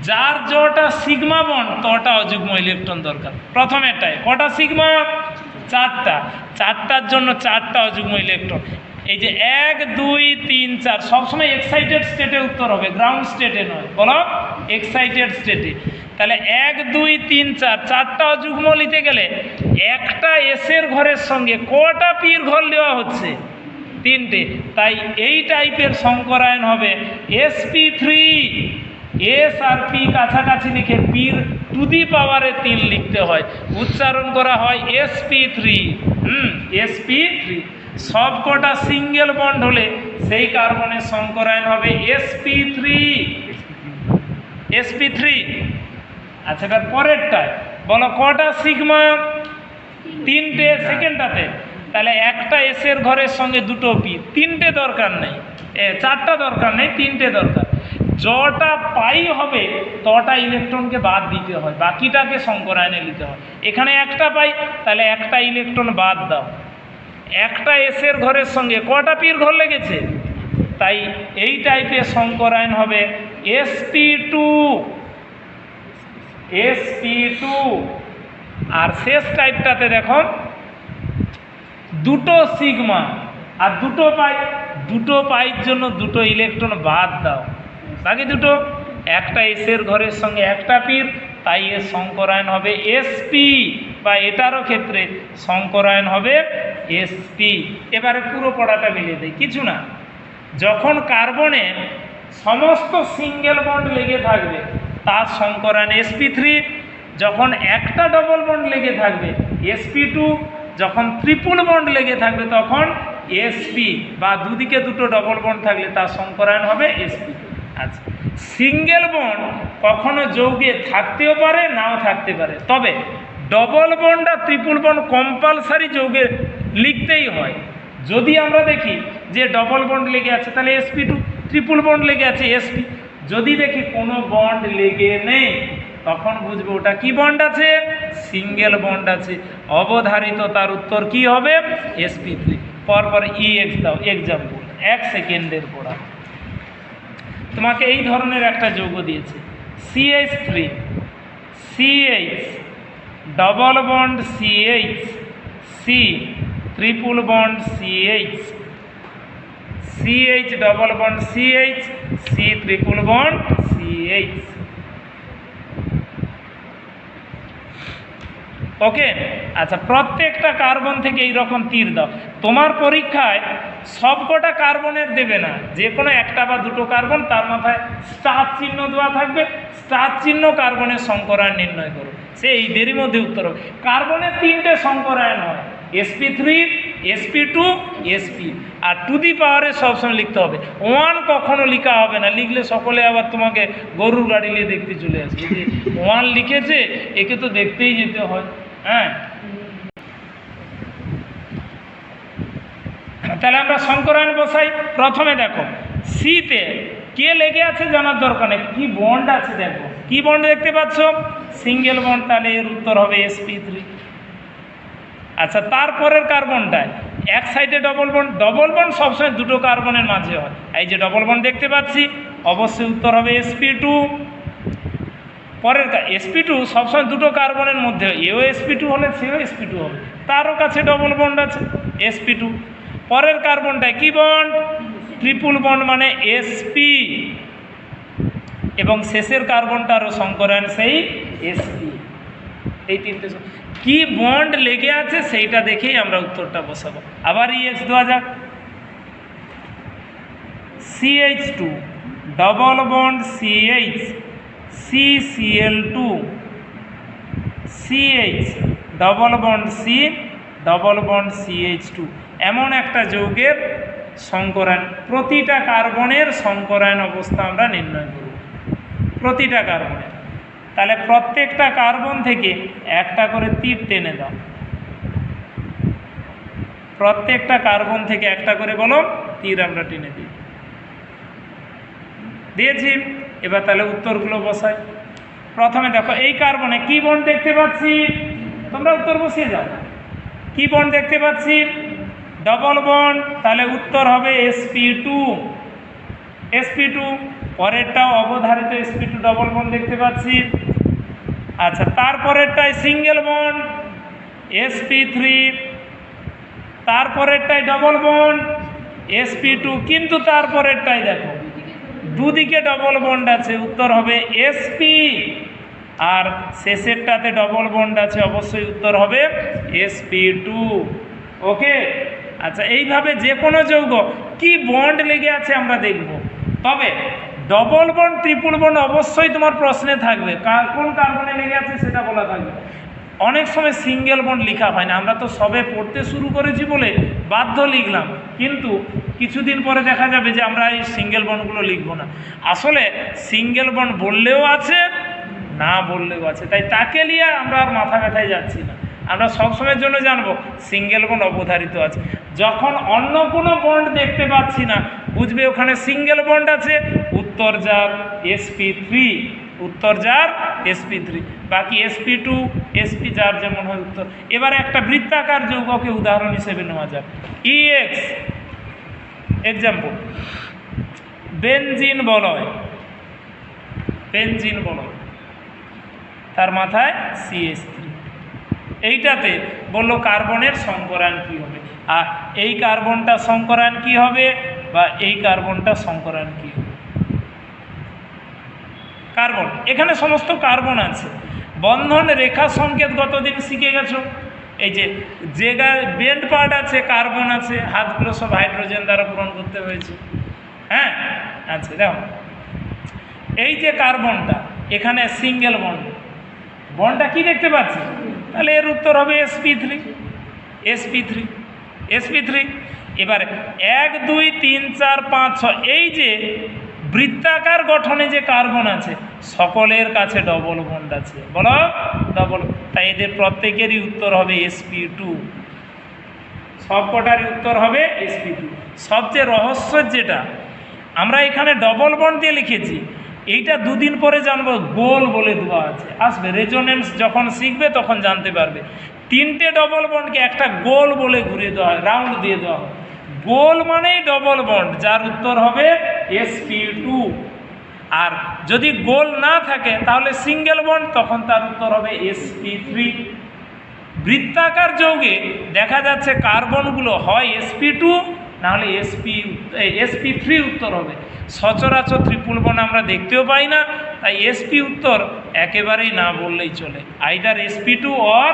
যার যটা সিগমা বন্ড তটা অযুগ্ম ইলেকট্রন দরকার। প্রথমেরটায় কটা সিগমা 4টার জন্য 4টা অযুগ্ম ইলেকট্রন। এই যে 1 2 3 4 সবসময় এক্সাইটেড স্টেটে উত্তর হবে, গ্রাউন্ড স্টেটে নয়, বলো এক্সাইটেড স্টেটে। তাহলে 1 2 3 4 4টা অযুগ্ম নিতে গেলে একটা এসের ঘরের সঙ্গে কটা পির ঘর দেওয়া হচ্ছে 3টে, তাই এই টাইপের সংকরায়ন হবে sp3। এস আর পি কাছাকাছি লিখে পির টু দি পাওয়ারে 3 লিখতে হয়, উচ্চারণ করা হয় sp3। sp3 সব কটা সিঙ্গেল বন্ড হলে সেই কার্বনের সংকরায়ন হবে sp3। sp3 আচ্ছা এবার পরেরটায় বলো কটা সিগমা 3টে সেকেন্ডটাতে, তাহলে একটা এসের ঘরের সঙ্গে 2 পি, 3টে দরকার নেই, 4টা দরকার নেই, 3টে দরকার। যটা পাই হবে তটা ইলেকট্রনকে বাদ দিতে হয়, বাকিটাকে সংকরায়নে নিতে হয়। এখানে একটা পাই তাহলে একটা ইলেকট্রন বাদ দাও, একটা এসের ঘরের সঙ্গে কটা পির ঘর লেগেছে, তাই এই টাইপের সংকরায়ন হবে sp2। আর শেষ টাইপটাতে দেখো 2 সিগমা আর 2 পাই, 2 পাইয়ের জন্য 2 ইলেকট্রন বাদ দাও, বাকি 2 একটা এসের ঘরের সঙ্গে একটা পির, তাই এর সংকরায়ন হবে sp, বা এটারও ক্ষেত্রে সংকরায়ন হবে sp। এবারে পুরো পড়াটা মিলিয়ে দেয়, কিছু না, যখন কার্বনে সমস্ত সিঙ্গেল বন্ড লেগে থাকবে তার সংকরায়ন sp3, যখন একটা ডবল বন্ড লেগে থাকবে sp2, যখন ট্রিপল বন্ড লেগে থাকবে তখন sp, বা দুদিকে 2 ডবল বন্ড থাকলে তার সংকরায়ন হবে sp। আচ্ছা সিঙ্গেল বন্ড কখনো যৌগে থাকতেও পারে নাও থাকতে পারে, তবে ডবল বন্ড আর ট্রিপল বন্ড কম্পালসারি যৌগে লিখতেই হয়। যদি আমরা দেখি যে ডবল বন্ড লেগে আছে তাহলে sp2, ট্রিপল বন্ড লেগে আছে sp। যদি দেখি কোনো বন্ড লেগে নেই তখন বুঝবো ওটা কি বন্ড আছে, সিঙ্গেল বন্ড আছে, অবধারিত তার উত্তর কি হবে sp3। পরপর ex দাও, এক্সাম্পল 1 সেকেন্ডের পড়া। তোমাকে এই ধরনের একটা যৌগ দিয়েছে CH3, CH double bond CH, C triple bond CH, CH double bond CH, C triple bond CH। ওকে আচ্ছা প্রত্যেকটা কার্বন থেকে এইরকম তীর দাও। তোমার পরীক্ষায় সবকটা কার্বনের দেবে না, যে কোনো একটা বা 2টো কার্বন তার মাথায় স্টার চিহ্ন দেওয়া থাকবে, স্টার চিহ্ন কার্বনের সংকরায়ন নির্ণয় করো, সে এই দেরি মধ্যে উত্তর হবে। কার্বনের 3টে সংকরায়ন হয় sp3, sp2, sp, R to the পাওয়ারে সবসময় লিখতে হবে, 1 কখনো লেখা হবে না, লিখলে সকলে আবার তোমাকে গরুর গাড়ি নিয়ে দেখতে চলে আসবে যে 1 লিখেছে, একে তো দেখতেই যেতে হয়। হ্যাঁ তাহলে আমরা সংকরায়ন বসাই। প্রথমে দেখো সিতে কে লেগে আছে জানার দরকার নেই, কি বন্ড আছে দেখো, কি বন্ড দেখতে পাচ্ছ, সিঙ্গেল বন্ড, তাহলে এর উত্তর হবে sp3। আচ্ছা তারপরের কার্বনটায় এক সাইডে ডবল বন্ড সবসময় দুটো কার্বনের মাঝে হয়। এই যে ডবল বন্ড দেখতে পাচ্ছি, অবশ্যই উত্তর হবে sp2। পরের sp2 সবসময় দুটো কার্বনের মধ্যে হয়, এও sp2 হলে সেও sp2 হবে, তারও কাছে ডবল বন্ড আছে sp2। পরের কার্বনটায় কি বন্ড? ট্রিপল বন্ড মানে sp, এবং শেষের কার্বনটারও সংকরায়ন সেই sp। এই তিনটে কি বন্ড লেগে আছে সেইটা দেখেই আমরা উত্তরটা বসাবো। আবার EX দেওয়া যাক, CH2 double bond CH, CCl2, CH double bond C, double bond CH2, এমন একটা যৌগের সংকরায়ন, প্রতিটা কার্বনের সংকরায়ন অবস্থা আমরা নির্ণয় করব, প্রতিটা কার্বনের। তাহলে প্রত্যেকটা কার্বন থেকে একটা করে তীর টেনে দাও, প্রত্যেকটা কার্বন থেকে একটা করে বলো তীর আমরা টেনে দিই, দিয়েছি। এবার তাহলে উত্তরগুলো বসাই। প্রথমে দেখো এই কার্বনে কি বন্ড দেখতে পাচ্ছি, তোমরা উত্তর বসিয়ে যাও। কি বন্ড দেখতে পাচ্ছি? ডবল বন্ড, তাহলে উত্তর হবে sp2, sp2। পরেরটাও অবধারিত sp2 ডবল বন্ড দেখতে পাচ্ছি। আচ্ছা, তারপরেরটাই সিঙ্গেল বন্ড sp3, তারপরেরটাই ডবল বন্ড sp2, কিন্তু তারপরেরটাই দেখো দুদিকে ডবল বন্ড আছে, উত্তর হবে sp। আর শেষেরটাতে ডবল বন্ড আছে, অবশ্যই উত্তর হবে sp2। ওকে, আচ্ছা এইভাবে যে কোনো যৌগ কি বন্ড লেগে আছে আমরা দেখব। তবে ডবল বন্ড ট্রিপল বন্ড অবশ্যই তোমার প্রশ্নে থাকবে, কোন কার্বনে লেগে আছে সেটা বলা থাকবে। অনেক সময় সিঙ্গেল বন্ড লেখা হয় না, আমরা তো সবে পড়তে শুরু করেছি বলে বাধ্য লিখলাম, কিন্তু কিছুদিন পরে দেখা যাবে যে আমরা এই সিঙ্গেল বন্ডগুলো লিখবো না। আসলে সিঙ্গেল বন্ড বললেও আছে, না বললেও আছে, তাই তাকে নিয়ে আমরা আর মাথা ব্যথায় যাচ্ছি না। আমরা সবসময়ের জন্য জানবো সিঙ্গেল বন্ড অবধারিত আছে। যখন অন্য কোনো বন্ড দেখতে পাচ্ছি না, বুঝবে ওখানে সিঙ্গেল বন্ড আছে, উত্তর যার sp3, উত্তর যার sp3, বাকি sp2 sp যার যেমন হয় উত্তর। এবার একটা বৃত্তাকার যৌগকে উদাহরণ হিসেবে নেওয়া যাক, EX এক্সাম্পল, বেনজিন বলয়, বেনজিন বলয়, তার মাথায় CH3। এইটাতে বললো কার্বনের সংকরায়ন কি হবে, আর এই কার্বনটা সংকরায়ন কি হবে, বা এই কার্বনটা সংকরায়ন কি হবে। কার্বন, এখানে সমস্ত কার্বন আছে। বন্ধন রেখা সংকেত গতদিন শিখে গেছো, এই যে জায়গায় বেন্ড পার্ট আছে, কার্বন আছে, হাতগুলো সব হাইড্রোজেন দ্বারা পূরণ করতে হয়েছে। হ্যাঁ, আচ্ছা দেখো এই যে কার্বনটা, এখানে সিঙ্গেল বন্ড, বন্ডটা কি দেখতে পাচ্ছি, তাহলে এর উত্তর হবে sp3, sp3, sp3। এবারে 1 2 3 4 5 6 এই যে বৃত্তাকার গঠনে যে কার্বন আছে সকলের কাছে ডবল বন্ড আছে, বলো ডবল, তাই এদের প্রত্যেকেরই উত্তর হবে sp2, সবকটারই উত্তর হবে sp2। সবচেয়ে রহস্যের যেটা, আমরা এখানে ডবল বন্ড দিয়ে লিখেছি, এইটা দুদিন পরে জানবো গোল বলে দেওয়া আছে, আসবে রেজোনেন্স যখন শিখবে তখন জানতে পারবে। তিনটে ডবল বন্ডকে একটা গোল বলে ঘুরিয়ে দেওয়া হয়, রাউন্ড দিয়ে দেওয়া হয়, গোল মানেই ডবল বন্ড, যার উত্তর হবে sp2। আর যদি গোল না থাকে তাহলে সিঙ্গেল বন্ড, তখন তার উত্তর হবে sp3। বৃত্তাকার যৌগে দেখা যাচ্ছে কার্বনগুলো হয় sp2 নাহলে sp3 উত্তর হবে। সচরাচর ট্রিপল বন্ড আমরা দেখতেও পাই না, তাই sp উত্তর একেবারেই না বললেই চলে, আইদার sp2 অর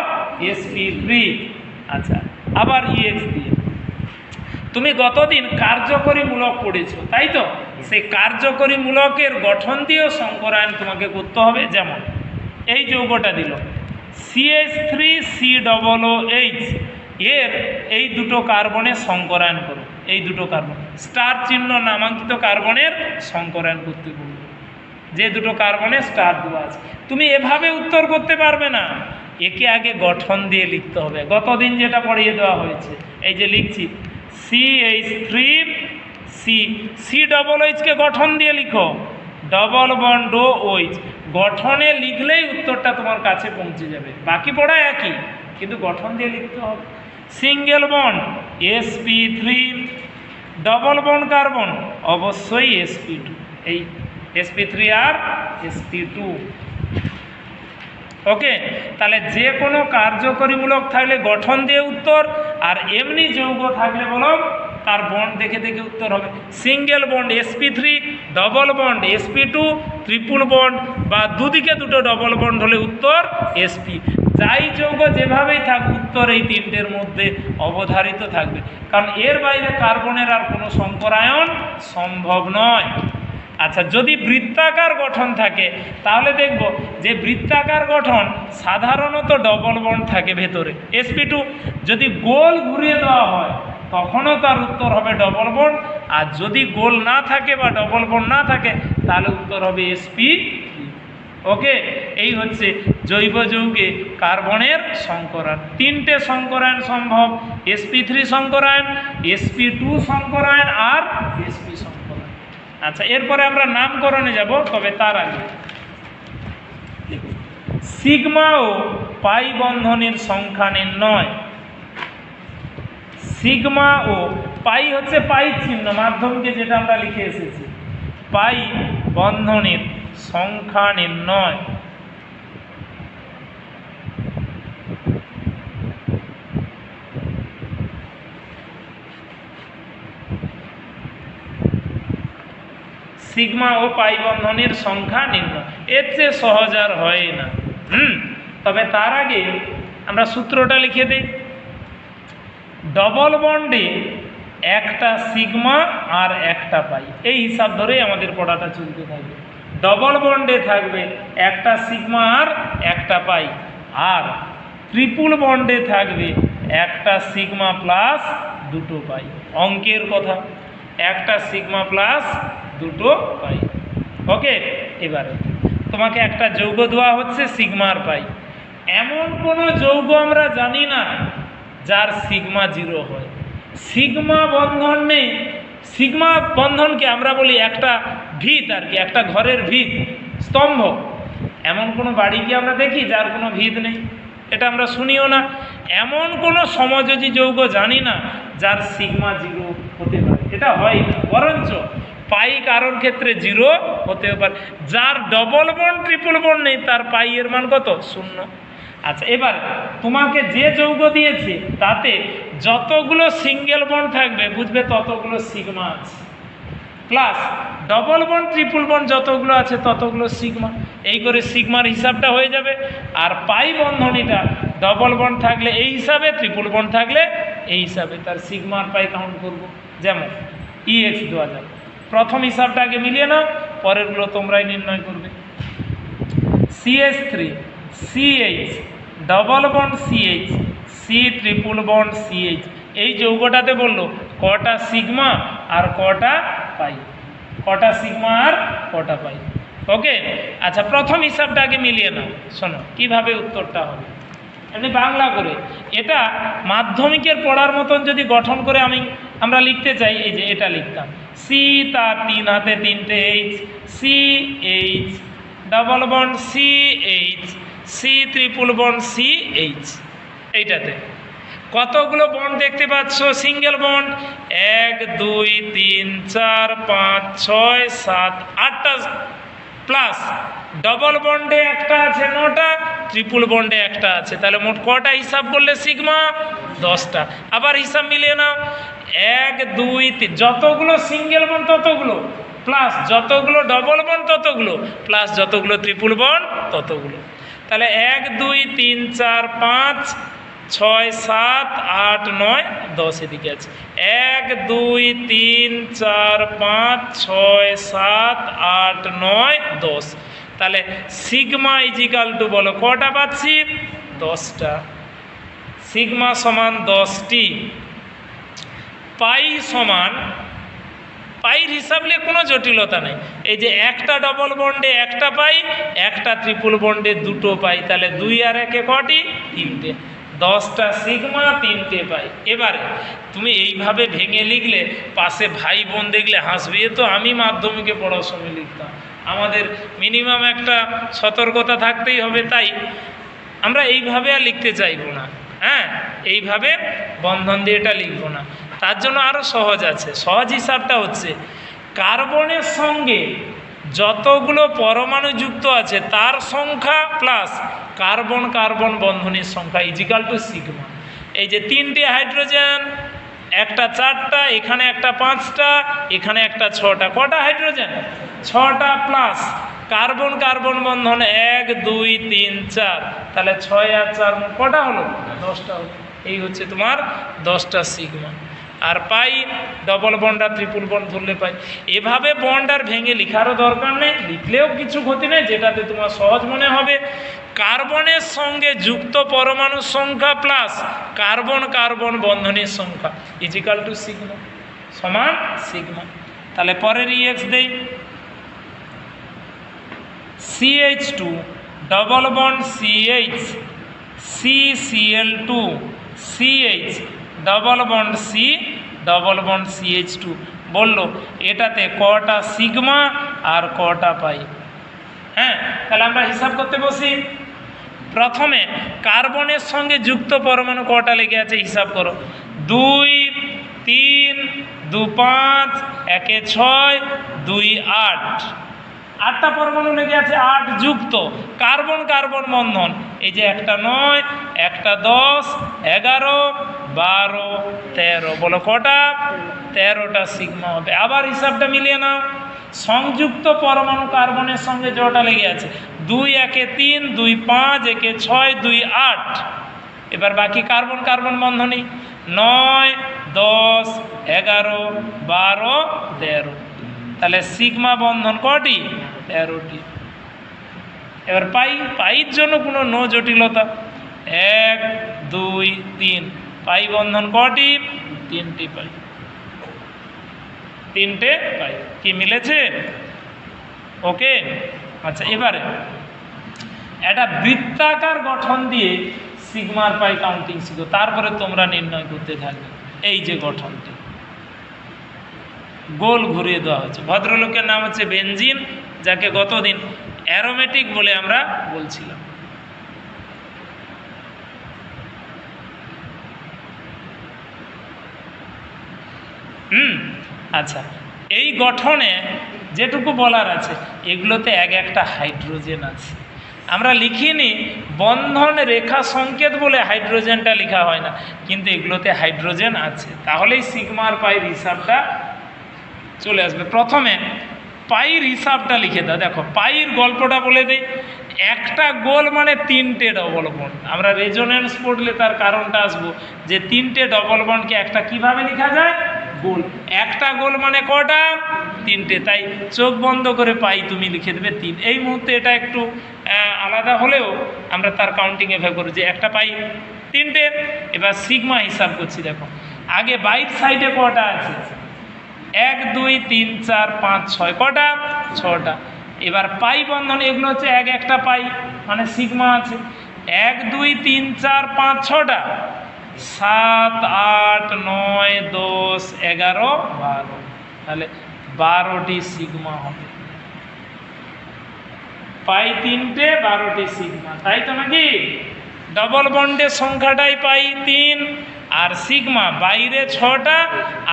sp3। আচ্ছা, আবার EX দিয়ে তুমি গতদিন কার্যকরী মূলক পড়েছো, তাই তো? সেই কার্যকরী মূলকের গঠন দিয়েও সংকরায়ন তোমাকে করতে হবে। যেমন এই যৌগটা দিল CH3COOH, এর এই দুটো কার্বনের সংকরায়ন করো, এই দুটো কার্বন স্টার চিহ্ন নামাঙ্কিত কার্বনের সংকরায়ন করতে বলবো, যে দুটো কার্বনে স্টার দেওয়া আছে। তুমি এভাবে উত্তর করতে পারবে না, একে আগে গঠন দিয়ে লিখতে হবে, গতদিন যেটা পড়িয়ে দেওয়া হয়েছে। এই যে লিখছি CH3COOH কে গঠন দিয়ে লিখো, ডবল বন্ড OH, গঠনে লিখলেই উত্তরটা তোমার কাছে পৌঁছে যাবে, বাকি পড়া একই, কিন্তু গঠন দিয়ে লিখতে হবে। Single bond sp3, double bond carbon অবশ্যই sp2, এই sp3 আর sp2। ওকে, তাহলে যে কোনো কার্যকরীমূলক থাকলে গঠন দিয়ে উত্তর, আর এমনি যৌগ থাকলে বলো তার বন্ড দেখে দেখে উত্তর হবে। Single bond sp3, double bond sp2, triple bond বা দুদিকে দুটো ডবল বন্ড হলে উত্তর sp। যাই যৌগ যেভাবেই থাক উত্তর এই তিনটের মধ্যে অবধারিত থাকবে, কারণ এর বাইরে কার্বনের আর কোনো সংকরায়ন সম্ভব নয়। আচ্ছা, যদি বৃত্তাকার গঠন থাকে তাহলে দেখব যে বৃত্তাকার গঠন সাধারণত ডবল বন্ড থাকে ভেতরে sp2, যদি গোল ঘুরিয়ে দেওয়া হয় তখনও তার উত্তর হবে ডবল বন্ড, আর যদি গোল না থাকে বা ডবল বন্ড না থাকে তাহলে উত্তর হবে sp। ওকে, এই হচ্ছে জৈব যৌগে কার্বনের সংকরায়ন। তিনটে সংকরায়ন সম্ভব, sp3 সংকরায়ন, sp2 সংকরায়ন আর sp সংকরায়ন। আচ্ছা, এরপরে আমরা নামকরণে যাব, তবে তার আগে সিগমা ও পাই বন্ধনের সংখ্যা নির্ণয়। সিগমা ও পাই হচ্ছে পাই চিহ্ন মাধ্যমকে যেটা আমরা লিখে এসেছি, পাই বন্ধনের সংখ্যা নির্ণয়। সিগমা ও পাই বন্ধনের সংখ্যা নির্ণয়, এর চেয়ে সহজ আর হয় না। তবে তার আগে আমরা সূত্রটা লিখে দিই। ডবল বন্ডে একটা সিগমা আর একটা পাই, এই হিসাব ধরেই আমাদের পড়াটা চলতে থাকবে। ডবল বন্ডে থাকবে একটা সিগমা আর একটা পাই, আর ট্রিপল বন্ডে থাকবে একটা সিগমা প্লাস দুটো পাই। অঙ্কের কথা, একটা সিগমা প্লাস দুটো পাই। ওকে, এবারে তোমাকে একটা যৌগ দেওয়া হচ্ছে সিগমা আর পাই। এমন কোনো যৌগ আমরা জানি না যার সিগমা 0 হয়। সিগমা বন্ধন নেই। সিগমা বন্ধনকে আমরা বলি একটা ভিত আর কি, একটা ঘরের ভিত, স্তম্ভ। এমন কোনো বাড়ি কি আমরা দেখি যার কোনো ভিত নেই? এটা আমরা শুনিও না। এমন কোনো সমযোজী যৌগ জানি না যার সিগমা 0 হতে পারে, এটা হয় না। বরঞ্চ পাই কারোর ক্ষেত্রে 0 হতেও পারে। যার ডবল বন্ড ট্রিপল বন্ড নেই তার পাই এর মান কত? 0। আচ্ছা, এবার তোমাকে যে যৌগ দিয়েছে তাতে যতগুলো সিঙ্গেল বন্ড থাকবে বুঝবে ততগুলো সিগমা আছে, plus double bond triple bond যতগুলো আছে ততগুলো সিগমা। এই করে সিগমার হিসাবটা হয়ে যাবে। আর পাই বন্ধনীটা ডবল বন্ড থাকলে এই হিসাবে, ট্রিপল বন্ড থাকলে এই হিসাবে, তার সিগমার পাই কাউন্ট করব। যেমন EX দেওয়া যাবে। প্রথম হিসাবটা আগে মিলিয়ে নাও, পরেরগুলো তোমরাই নির্ণয় করবে। CH3 CH, double bond CH, C triple bond CH, এই যৌগটাতে বললো কটা সিগমা আর কটা পাই, কটা সিগমা আর কটা পাই। ওকে, আচ্ছা, প্রথম হিসাবটা আগে মিলিয়ে নাও। শোনো কিভাবে উত্তরটা হবে, এমনি বাংলা করে। এটা মাধ্যমিকের পড়ার মতন যদি গঠন করে আমরা লিখতে চাই, এই যে এটা লিখতাম, সি তার 3 হাতে 3টে H, CH, double bond CH, C triple bond CH। এইটাতে কতগুলো বন্ড দেখতে পাচ্ছ? সিঙ্গেল বন্ড 1 2 3 4 5 6 7 8টা, প্লাস ডবল বন্ডে একটা আছে 9টা, ট্রিপল বন্ডে একটা আছে। তাহলে মোট কটা হিসাব করলে সিগমা? 10টা। আবার হিসাব মিলিয়ে নাও, 1 2 3, যতগুলো সিঙ্গেল বন্ড ততগুলো, প্লাস যতগুলো ডবল বন্ড ততগুলো, প্লাস যতগুলো ট্রিপল বন্ড ততগুলো। তাহলে 1 2 3 4 5 6 7 8 9 10 এদিকে আছে। 1 2 3 4 5 6 7 8 9 10। তাহলে সিগমা ইজিক্যাল টু বলো কটা পাচ্ছি? 10টা। সিগমা সমান 10টি। পাই সমান, পাইর হিসাবে কোনো জটিলতা নেই। এই যে একটা ডবল বন্ডে একটা পাই, একটা ট্রিপল বন্ডে দুটো পাই, তাহলে 2 আর 1 কটি? 3টে। 10টা সিগমা 3টে পাই। এবারে তুমি এইভাবে ভেঙে লিখলে পাশে ভাই বোন দেখলে হাসবে, তো আমি মাধ্যমিকে পড়ার সময় লিখতাম। আমাদের মিনিমাম একটা সতর্কতা থাকতেই হবে, তাই আমরা এইভাবে আর লিখতে চাইব না। হ্যাঁ, এইভাবে বন্ধন দিয়ে এটা লিখবো না, তার জন্য আরও সহজ আছে। সহজ হিসাবটা হচ্ছে কার্বনের সঙ্গে যতগুলো পরমাণু যুক্ত আছে তার সংখ্যা প্লাস কার্বন কার্বন বন্ধনের সংখ্যা ইজিক্যাল টু সিগমা। এই যে 3টে হাইড্রোজেন, একটা 4টা, এখানে একটা 5টা, এখানে একটা 6টা, কটা হাইড্রোজেন? 6টা প্লাস কার্বন কার্বন বন্ধন 1 2 3 4, তাহলে 6 আর 4 কটা হলো? 10টা হলো। এই হচ্ছে তোমার 10টা সিগমা। আর পাই ডবল বন্ড আর ট্রিপল বন্ড ধরলে পাই। এভাবে বন্ড আর ভেঙে লেখারও দরকার নেই, লিখলেও কিছু ক্ষতি নেই, যেটাতে তোমার সহজ মনে হবে। কার্বনের সঙ্গে যুক্ত পরমাণুর সংখ্যা প্লাস কার্বন কার্বন বন্ধনের সংখ্যা ইজিক্যাল টু সিগমা, সমান সিগমা। তাহলে পরের ইএক্স দেই, CH2 double bond CH, CCl2 CH double bond C double bond CH2। বললো এটাতে কটা সিগমা আর কটা পাই। হ্যাঁ, তাহলে আমরা হিসাব করতে বসি। প্রথমে কার্বনের সঙ্গে যুক্ত পরমাণু কটা লেগে আছে হিসাব করো। 2 3 2 5 1 6 2 8, 8টা পরমাণু লেগে আছে, 8 যুক্ত কার্বন কার্বন বন্ধন। এই যে একটা 9, একটা 10 11 12 13, বলো কটা? 13টা সিগমা হবে। আবার হিসাবটা মিলিয়ে নাও। সংযুক্ত পরমাণু কার্বনের সঙ্গে জটা লেগে আছে, 2 1 3 2 5 1 6 2 8। এবার বাকি কার্বন কার্বন বন্ধনী 9 10 11 12 13, তাহলে সিগমা বন্ধন কটি? 13টি। এবার পাইর জন্য কোনো নো জটিলতা, 1 2 3, পাই বন্ধন কটি? 3টি পাই, 3টে পাই। কি মিলেছে? ওকে। আচ্ছা, এবারে একটা বৃত্তাকার গঠন দিয়ে সিগমার পাই কাউন্টিং শিখো, তারপরে তোমরা নির্ণয় করতে থাকবে। এই যে গঠনটি গোল ঘুরিয়ে দেওয়া হচ্ছে, ভদ্রলোকের নাম হচ্ছে বেনজিন, যাকে গতদিন অ্যারোমেটিক বলে আমরা বলছিলাম। আচ্ছা, এই গঠনে যেটুকু বলার আছে, এগুলোতে একটা হাইড্রোজেন আছে। আমরা লিখিনি বন্ধন রেখা সংকেত বলে হাইড্রোজেনটা লেখা হয় না, কিন্তু এগুলোতে হাইড্রোজেন আছে, তাহলেই সিগমার পাইর হিসাবটা চলে আসবে। প্রথমে পাইর হিসাবটা লিখে দাও। দেখো পাইর গল্পটা বলে দিই। একটা গোল মানে 3টে ডবল বন্ড। আমরা রেজোনেন্স পড়লে তার কারণটা আসবো, যে 3টে ডবল বন্ডকে একটা কিভাবে লেখা যায়? গোল। একটা গোল মানে কটা? 3টে। তাই চোখ বন্ধ করে পাই তুমি লিখে দেবে 3। এই মুহূর্তে এটা একটু আলাদা হলেও আমরা তার কাউন্টিং এভাবে করি যে একটা পাই 3টে। এবার সিগমা হিসাব করছি। দেখো আগে বাইর সাইডে কটা আছে? 1 2 3 4 5 6, কটা? 6টা। এবার পাই বন্ধন এগুলো হচ্ছে একটা পাই, মানে সিগমা আছে 1 2 3 4 5 6টা, 7 8 9 10 11 12, তাহলে 12টি সিগমা হবে। পাই 3টে, 12টি সিগমা, তাই তো নাকি? ডবল বন্ডের সংখ্যাটাই পাই 3 আর সিগমা বাইরে 6টা,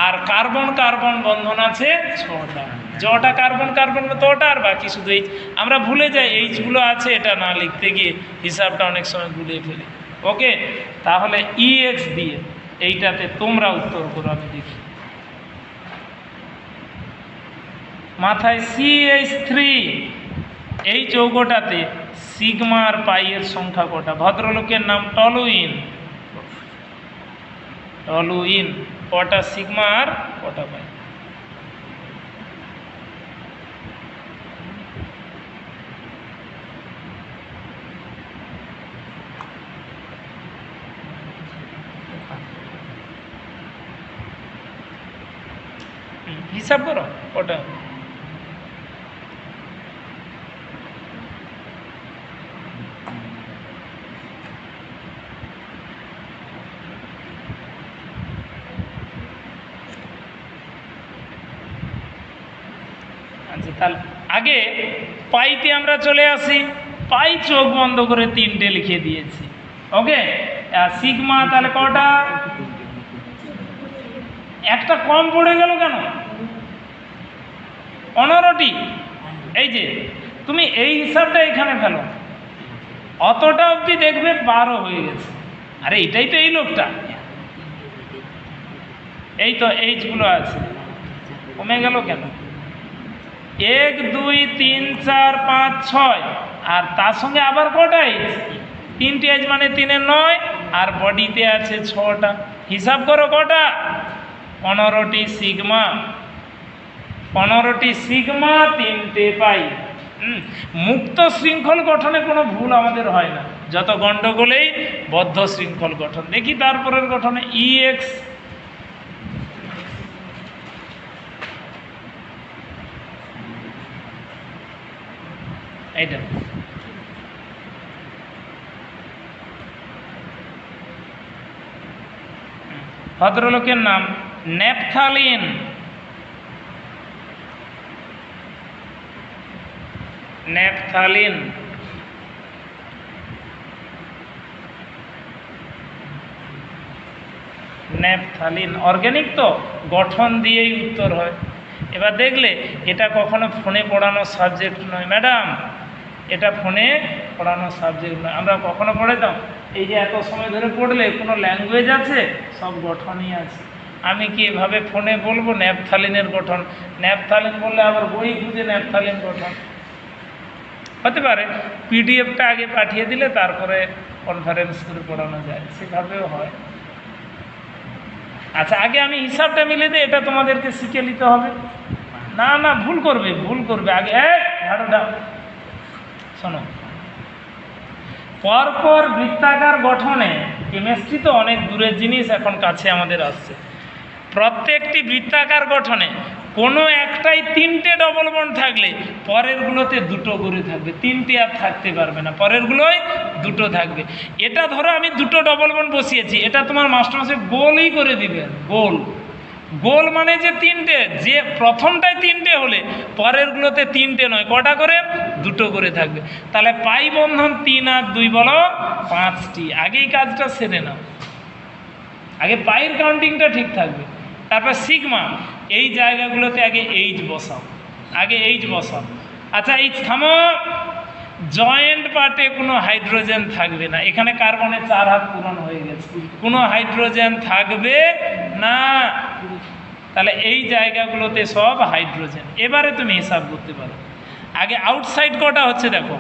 আর কার্বন কার্বন বন্ধন আছে 6টা। যটা কার্বন কার্বন তটা, আর বাকি শুধু এইচ। আমরা ভুলে যাই এইচগুলো আছে, এটা না লিখতে গিয়ে হিসাবটা অনেক সময় গুলিয়ে ফেলি। ওকে, তাহলে ইএক্স দিয়ে এইটাতে তোমরা উত্তর করো, আমি দেখি। মাথায় CH3, এই যৌগটাতে সিগমার পাইয়ের সংখ্যা কটা? ভদ্রলোকের নাম টলুইন। টলুইন, কটা সিগমা আর কটা পাই? হিসাব করো কটা। আচ্ছা, তাহলে আগে পাইতে আমরা চলে আসি। পাই চোখ বন্ধ করে 3টে লিখে দিয়েছি। ওকে, আর সিগমা তাহলে কটা? একটা কম পড়ে গেল কেন? 15টি। এই যে তুমি এই হিসাবটা এখানে ফেলো, অতটা অবধি দেখবে 12 হয়ে গেছে। আরে এটাই তো এই লোকটা, এই তো এইচগুলো আছে, কমে গেল কেন? 1 2 3 4 5 6, আর তার সঙ্গে আবার কটা এইচ? 3টি এইচ, মানে 3 9, আর বডিতে আছে 6টা। হিসাব করো কটা? 15টি সিগমা। 15টি সিগমা, 3টে পাই। মুক্ত শৃঙ্খল গঠনে কোনো ভুল আমাদের হয় না, যত গণ্ডগোলেই বদ্ধ শৃঙ্খল গঠন। দেখি তারপরের গঠনে EX, এইটা ভদ্রলোকের নাম ন্যাপথালিন। ন্যাপথালিন ন্যাপথালিন অর্গানিক তো, গঠন দিয়েই উত্তর হয়। এবার দেখলে এটা কখনো ফোনে পড়ানো সাবজেক্ট নয় ম্যাডাম, এটা ফোনে পড়ানো সাবজেক্ট নয়। আমরা কখনো পড়াতাম এই যে এত সময় ধরে পড়লে কোনো ল্যাঙ্গুয়েজ আছে? সব গঠনই আছে। আমি কি এভাবে ফোনে বলবো ন্যাপথালিনের গঠন? ন্যাপথালিন বললে আবার বই খুঁজে ন্যাপথালিন গঠন হতে পারে। পিডিএফটা আগে পাঠিয়ে দিলে তারপরে কনফারেন্স করে পড়ানো যায়, সেভাবেও হয়। আচ্ছা, আগে আমি হিসাবটা মিলে দিই, এটা তোমাদেরকে শিখে নিতে হবে। না না, ভুল করবে আগে। ঝাড়ু দাও, শোনো। পরপর বৃত্তাকার গঠনে, কেমিস্ট্রি তো অনেক দূরের জিনিস, এখন কাছে আমাদের আসছে। প্রত্যেকটি বৃত্তাকার গঠনে কোনো একটাই 3টে ডবল বন্ড থাকলে পরেরগুলোতে 2টো করে থাকবে। 3টে আর থাকতে পারবে না, পরেরগুলোই 2টো থাকবে। এটা ধরো আমি 2টো ডবল বন্ড বসিয়েছি, এটা তোমার মাস্টারমশাই গোলই করে দিবেন। গোল মানে যে 3টে, যে প্রথমটায় 3টে হলে পরেরগুলোতে 3টে নয়, কটা করে? 2টো করে থাকবে। তাহলে পাই বন্ধন 3 আর 2 বলো 5টি। আগেই কাজটা সেরে নাও, আগে পাইয়ের কাউন্টিংটা ঠিক থাকবে। তারপর সিগমা, এই জায়গাগুলোতে আগে এইচ বসাও, আচ্ছা এইচ থামো। জয়েন্ট পার্টে কোনো হাইড্রোজেন থাকবে না, এখানে কার্বনের 4 হাত পূরণ হয়ে গেছে, কোনো হাইড্রোজেন থাকবে না। তাহলে এই জায়গাগুলোতে সব হাইড্রোজেন। এবারে তুমি হিসাব করতে পারো। আগে আউটসাইড কটা হচ্ছে দেখো,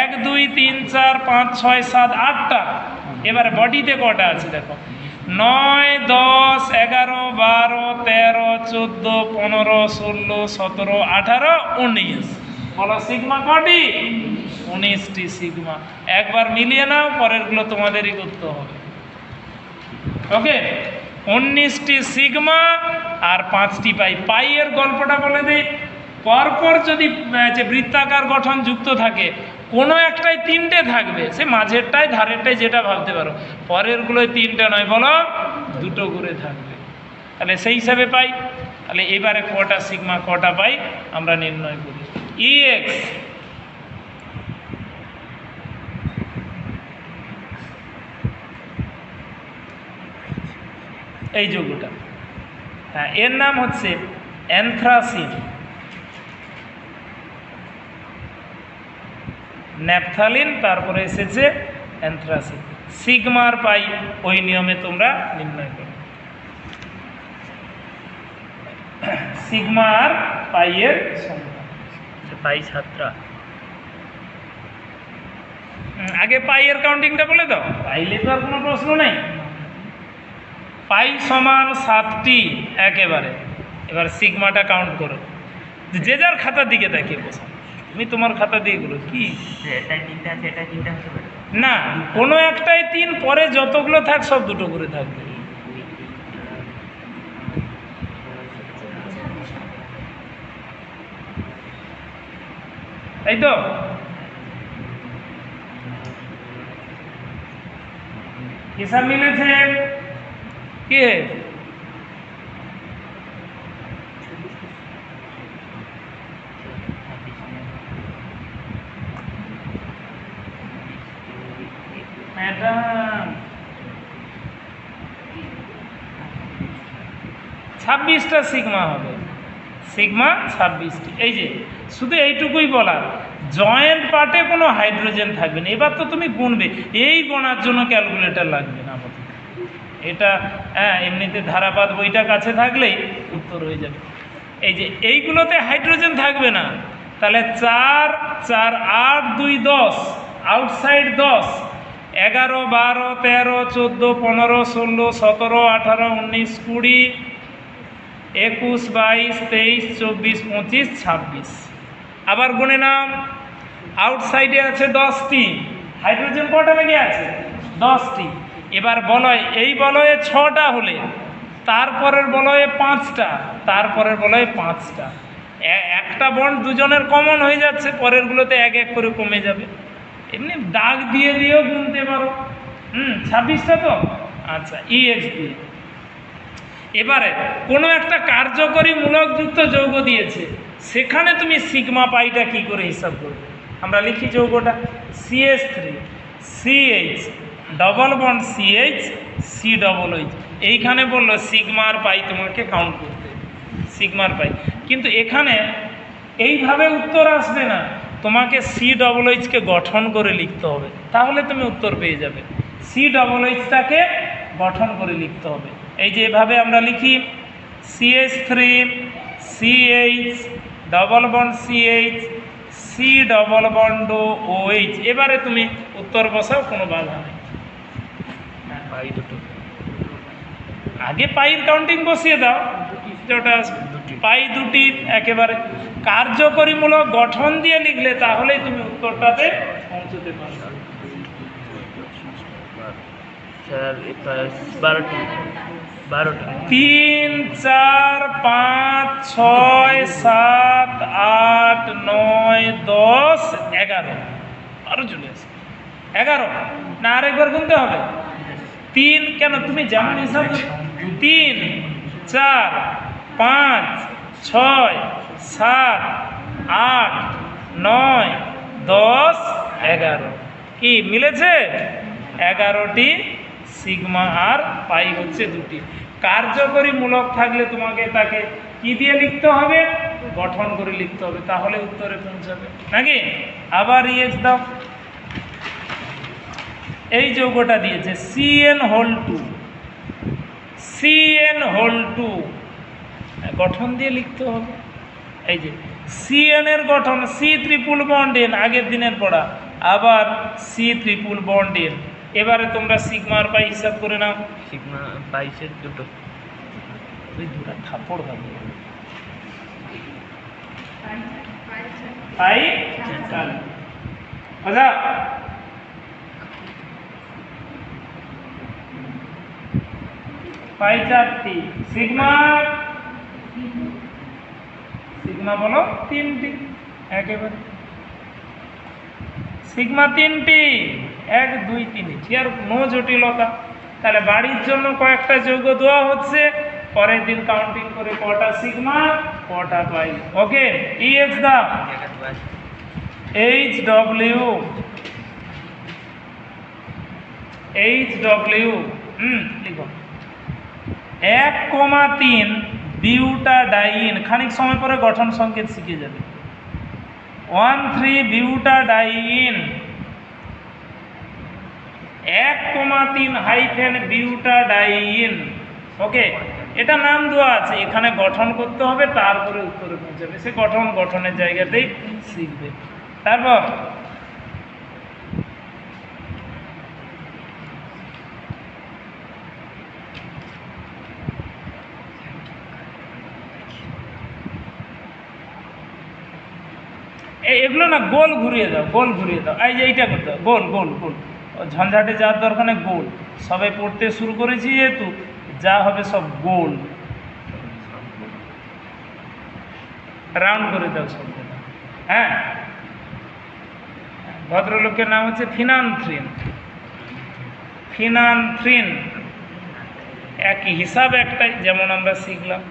1 2 3 4 5 6 7 8টা। এবারে বডিতে কটা আছে দেখো, 9 10 11 12 13 14 15 16 17 18 19। বলো সিগমা কটি? 19টি সিগমা। একবার মিলিয়ে নাও, পরেরগুলো তোমাদেরই করতে হবে। ওকে, 19টি সিগমা আর 5টি পাই। পাইয়ের গল্পটা বলে দিই। পরপর যদি বৃত্তাকার গঠন যুক্ত থাকে, কোনো একটাই 3টে থাকবে, সে মাঝেরটাই ধারেরটাই যেটা ভাবতে পারো, পরেরগুলোই 3টে নয়, বলো 2টো করে থাকবে। তাহলে সেই হিসাবে পাই। তাহলে এবারে কটা সিগমা কটা পাই আমরা নির্ণয় করি। EX, এই যৌগটা, হ্যাঁ, এর নাম হচ্ছে অ্যানথ্রাসিন। ন্যাপথালিন, তারপরে এসেছে অ্যানথ্রাসিন। সিগমার পাই ওই নিয়মে তোমরা নির্ণয় করো। সিগমা আর পাইয়ের সংখ্যা, পাই 7টা। আগে পাইয়ের কাউন্টিংটা বলে দাও, পাইলে তো আর কোনো প্রশ্ন নেই। পাই সমান 7টি একেবারে। এবার সিগমাটা কাউন্ট করো, যে যার খাতার দিকে তাকিয়ে বসো। তুমি তোমার খাতা দিয়ে গুলো কি না, কোনো একটাই 3, পরে যতগুলো থাক সব 2টো করে থাকবে। তাই তো? হিসাব মিলেছে? কে? ম্যাডাম 26টা সিগমা হবে, সিগমা 26টি। এই যে শুধু এইটুকুই বলার, জয়েন্ট পার্টে কোনো হাইড্রোজেন থাকবে না। এবার তো তুমি গুনবে, এই গোনার জন্য ক্যালকুলেটর লাগবে না আপাতত। এটা এমনিতে ধারাপাত বইটা কাছে থাকলেই উত্তর হয়ে যাবে। এই যে এইগুলোতে হাইড্রোজেন থাকবে না, তাহলে 4 4 8 2 10, আউটসাইড 10, 11 12 13 14 15 16 17 18 19 20 21 22 23 24 25 26। আবার গুনে নাম, আউটসাইডে আছে 10টি, হাইড্রোজেন কটা লেগে আছে? 10টি। এবার বলয়, এই বলয়ে 6টা হলে তারপরের বলয়ে 5টা, তারপরের বলয়ে 5টা। একটা বন্ড দুজনের কমন হয়ে যাচ্ছে, পরেরগুলোতে এক এক করে কমে যাবে। এমনি দাগ দিয়ে দিয়েও গুনতে পারো। 26টা তো, আচ্ছা EX দিয়ে। এবারে কোনো একটা কার্যকরী মূলকযুক্ত যৌগ দিয়েছে, সেখানে তুমি সিগমা পাইটা কি করে হিসাব করবে? আমরা লিখি যৌগটা CH3 CH double bond CH COOH। এইখানে বললো সিগমার পাই তোমাকে কাউন্ট করতে, সিগমার পাই। কিন্তু এখানে এইভাবে উত্তর আসবে না, তোমাকে COOHকে গঠন করে লিখতে হবে, তাহলে তুমি উত্তর পেয়ে যাবে। COOHটাকে গঠন করে লিখতে হবে। এই যে এভাবে আমরা লিখি CH3 CH double bond CH C double bond OH। এবারে তুমি উত্তর বসাও, কোনো বাধা নেই। আগে পাইর কাউন্টিং বসিয়ে দাও, যেটা পাই দুটি একেবারে কার্যকরীমূলক গঠন দিয়ে লিখলে তাহলেই তুমি উত্তরটাতে পৌঁছতে পারবে। 3 4 5 6 7 8 9 10 11, আরো চলে আসে 11 না, আরেকবার গুনতে হবে। 3 কেন, তুমি যেমন হিসাব 3 4 5 6 7 8 9 10 11, কি মিলেছে? 11টি সিগমা আর পাই হচ্ছে দুটি। কার্যকরী মূলক থাকলে তোমাকে তাকে কি দিয়ে লিখতে হবে? গঠন করে লিখতে হবে, তাহলে উত্তরে পৌঁছাবে নাকি। আবার EX দাও। এই যৌগটা দিয়েছে CN2 CN2, গঠন দিয়ে লিখতে হবে। এই যে CN এর গঠন C ট্রিপল বন্ড N, আগের দিনের পড়া, আবার C ট্রিপল বন্ড N। এবারে তোমরা সিগমার পাই হিসাব করে নাও। সিগমা পাইছে দুটো, ওই দুটো থাপড় হবে। পাই আচ্ছা, পাই 4টি, সিগমা সিগমা বলো 3টি, একেবারে সিগমা 3টি, 1 2 3, আর নো জটিলতা। তাহলে বাড়ির জন্য কয়েকটা যৌগ দেওয়া হচ্ছে, পরের দিন কাউন্টিং করে কটা সিগমা কটা পাই। ওকে, EX দাও। HW লিখো 1,3 বিউটাডাইন। খানিক সময় পরে গঠন সংকেত শিখে যাবে। 1,3 বিউটাডাইন, 1,3 হাইফেন বিউটাডাইন। ওকে, এটা নাম দেওয়া আছে, এখানে গঠন করতে হবে, তারপরে উত্তরে পৌঁছাবে। সে গঠনের জায়গাতেই শিখবে। তারপর এগুলো না গোল ঘুরিয়ে দাও, গোল ঘুরিয়ে দাও। এই যে এইটা করতে হবে, গোল গোল গোল, ঝঞ্ঝাটে যাওয়ার দরকার নেই, গোল। সবাই পড়তে শুরু করেছি যেহেতু, যা হবে সব গোল, রাউন্ড করে দাও সব। হ্যাঁ, ভদ্রলোকের নাম হচ্ছে ফিনান্থ্রিন। ফিনান্থ্রিন একই হিসাব একটাই, যেমন আমরা শিখলাম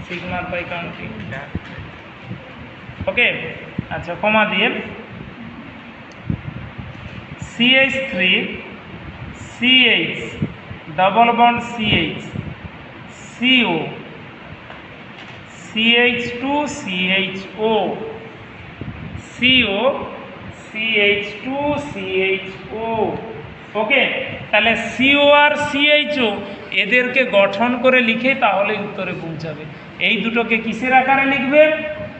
সিগমার পাই কাউন্টিং। ওকে, আচ্ছা কমা দিয়ে CH3 CH double bond CH CO CH2 CHO, CO CH2 CHO। ওকে, তাহলে CO আর CHO এদেরকে গঠন করে লিখে তাহলে উত্তরে পৌঁছাবে। এই দুটোকে কিসের আকারে লিখবে?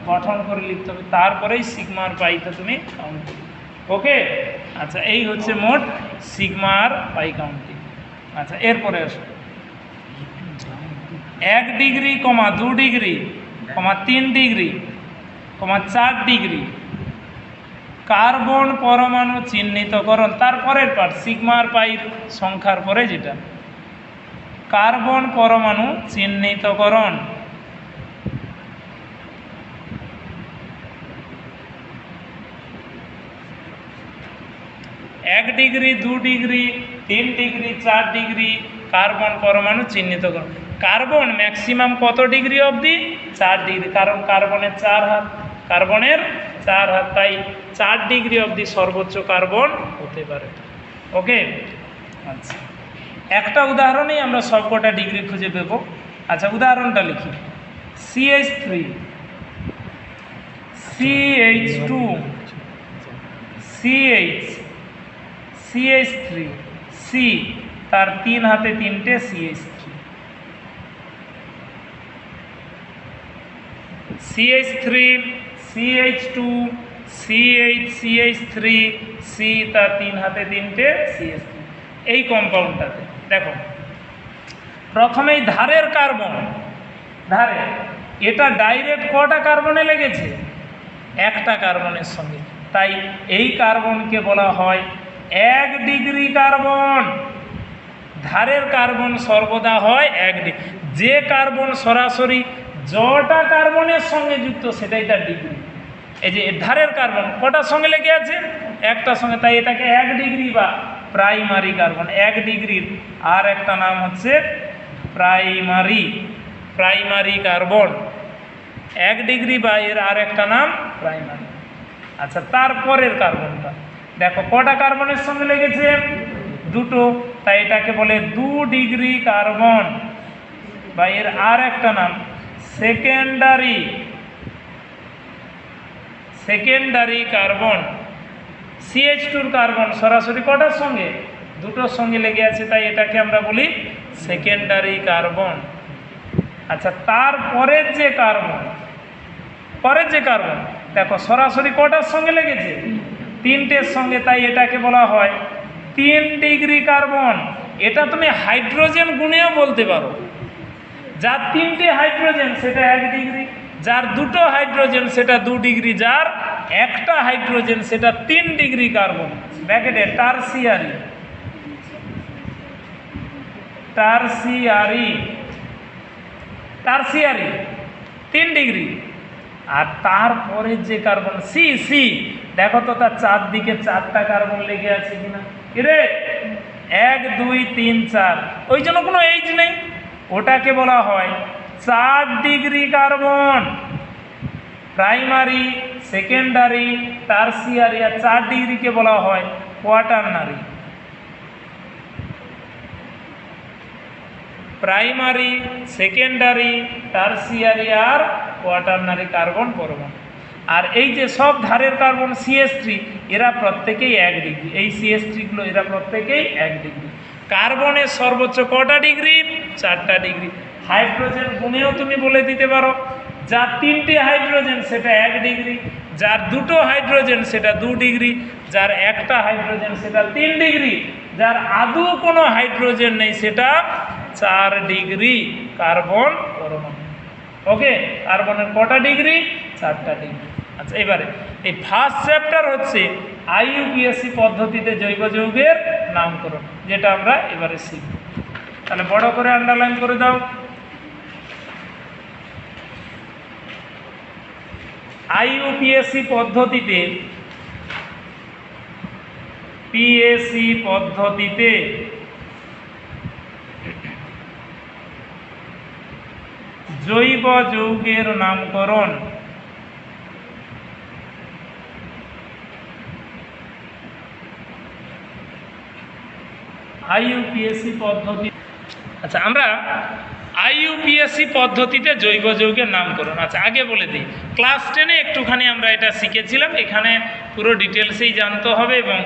গঠন করে লিখতে হবে, তারপরেই সিগমার পাইতে তুমি কাউন্ট করবে। ওকে, আচ্ছা এই হচ্ছে মোট সিগমার পাই কাউন্টিং। আচ্ছা এরপরে আসো 1 degree, 2 degree, 3 degree, 4 degree carbon পরমাণু চিহ্নিতকরণ। তারপরের পার্ট সিগমার পাইর সংখ্যার পরে যেটা কার্বন পরমাণু চিহ্নিতকরণ। এক degree, 2 degree, 3 degree, 4 degree carbon পরমাণু চিহ্নিতকরণ। কার্বন ম্যাক্সিমাম কত ডিগ্রি অবধি? 4 ডিগ্রি, কারণ কার্বনের 4 হাত, কার্বনের 4 হাত, তাই 4 ডিগ্রি অবধি সর্বোচ্চ কার্বন হতে পারে। ওকে, আচ্ছা একটা উদাহরণেই আমরা সবকটা ডিগ্রি খুঁজে পেব। আচ্ছা উদাহরণটা লিখি, CH3 CH2 CH CH3 C, তার 3 হাতে 3টে CH3, CH3 CH2 CH CH3 C, তার 3 হাতে 3টে CH3। এই কম্পাউন্ডটাতে দেখো প্রথমেই ধারের কার্বন, ধারে এটা ডাইরেক্ট কটা কার্বনে লেগেছে? একটা কার্বনের সঙ্গে, তাই এই কার্বনকে বলা হয় 1 ডিগ্রি কার্বন। ধারের কার্বন সর্বদা হয় 1 ডিগ্রি। যে কার্বন সরাসরি জটা কার্বনের সঙ্গে যুক্ত সেটাই তার ডিগ্রি। এই যে ধারের কার্বন কটার সঙ্গে লেগে আছে? একটার সঙ্গে, তাই এটাকে 1 ডিগ্রি বা প্রাইমারি কার্বন। 1 ডিগ্রির আর একটা নাম হচ্ছে প্রাইমারি, প্রাইমারি কার্বন। 1 ডিগ্রি বা এর আর একটা নাম প্রাইমারি। আচ্ছা তারপরের কার্বনটা দেখো কটা কার্বনের সঙ্গে লেগেছে? দুটো, তাই এটাকে বলে 2 ডিগ্রি কার্বন বা এর আর একটা নাম secondary, secondary carbon. CH2 carbon সরাসরি কটার সঙ্গে? দুটোর সঙ্গে লেগে আছে, তাই এটাকে আমরা বলি সেকেন্ডারি কার্বন। আচ্ছা তারপরের যে কার্বন, পরের যে কার্বন দেখো সরাসরি কটার সঙ্গে লেগেছে? 3টের সঙ্গে, তাই এটাকে বলা হয় 3 ডিগ্রি কার্বন। এটা তুমি হাইড্রোজেন গুণেও বলতে পারো। যার 3টে হাইড্রোজেন সেটা 1 ডিগ্রি, যার 2টো হাইড্রোজেন সেটা 2 ডিগ্রি, যার একটা হাইড্রোজেন সেটা 3 ডিগ্রি কার্বন। ব্র্যাকেটে টারসিয়ারি, টারসিয়ারি, টারসিয়ারি 3 ডিগ্রি। আর তারপরে যে কার্বন সি, সি দেখো তো তার চারদিকে 4টা কার্বন লেগে আছে কিনা? এরে 1 2 3 4, ওই জন্য কোনো এইজ নেই, ওটাকে বলা হয় 4 degree carbon. Primary, secondary, tertiary আর 4 ডিগ্রিকে বলা হয় কোয়াটারনারি। প্রাইমারি, সেকেন্ডারি, টারসিয়ারি আর কোয়াটারনারি কার্বন পরমাণু। আর এই যে সব ধারের কার্বন CH3 এরা প্রত্যেকেই 1 ডিগ্রি। এই CH3গুলো এরা প্রত্যেকেই 1 ডিগ্রি। কার্বনের সর্বোচ্চ কটা ডিগ্রি? 4টা ডিগ্রি। হাইড্রোজেন গুণেও তুমি বলে দিতে পারো, যার 3টে হাইড্রোজেন সেটা 1 ডিগ্রি, যার 2টো হাইড্রোজেন সেটা 2 ডিগ্রি, যার একটা হাইড্রোজেন সেটা 3 ডিগ্রি, যার আদৌ কোনো হাইড্রোজেন নেই সেটা 4 ডিগ্রি কার্বন পরমাণু। ওকে, কার্বনের কটা ডিগ্রি? 4টা ডিগ্রি। আচ্ছা এবারে এই ফার্স্ট চ্যাপ্টার হচ্ছে IUPAC পদ্ধতিতে জৈব যৌগের নামকরণ, যেটা আমরা এবারে শিখব। তাহলে বড় করে আন্ডারলাইন করে দাও। IUPAC পদ্ধতিতে, PAC পদ্ধতিতে জৈব যৌগের নামকরণ। IUPAC পদ্ধতি। আচ্ছা আমরা আইইউপিএসসি পদ্ধতিতে জৈব যৌগের নামকরণ। আচ্ছা, আগে বলে দিই, ক্লাস 10-এ একটুখানি আমরা এটা শিখেছিলাম, এখানে পুরো ডিটেলসেই জানতে হবে এবং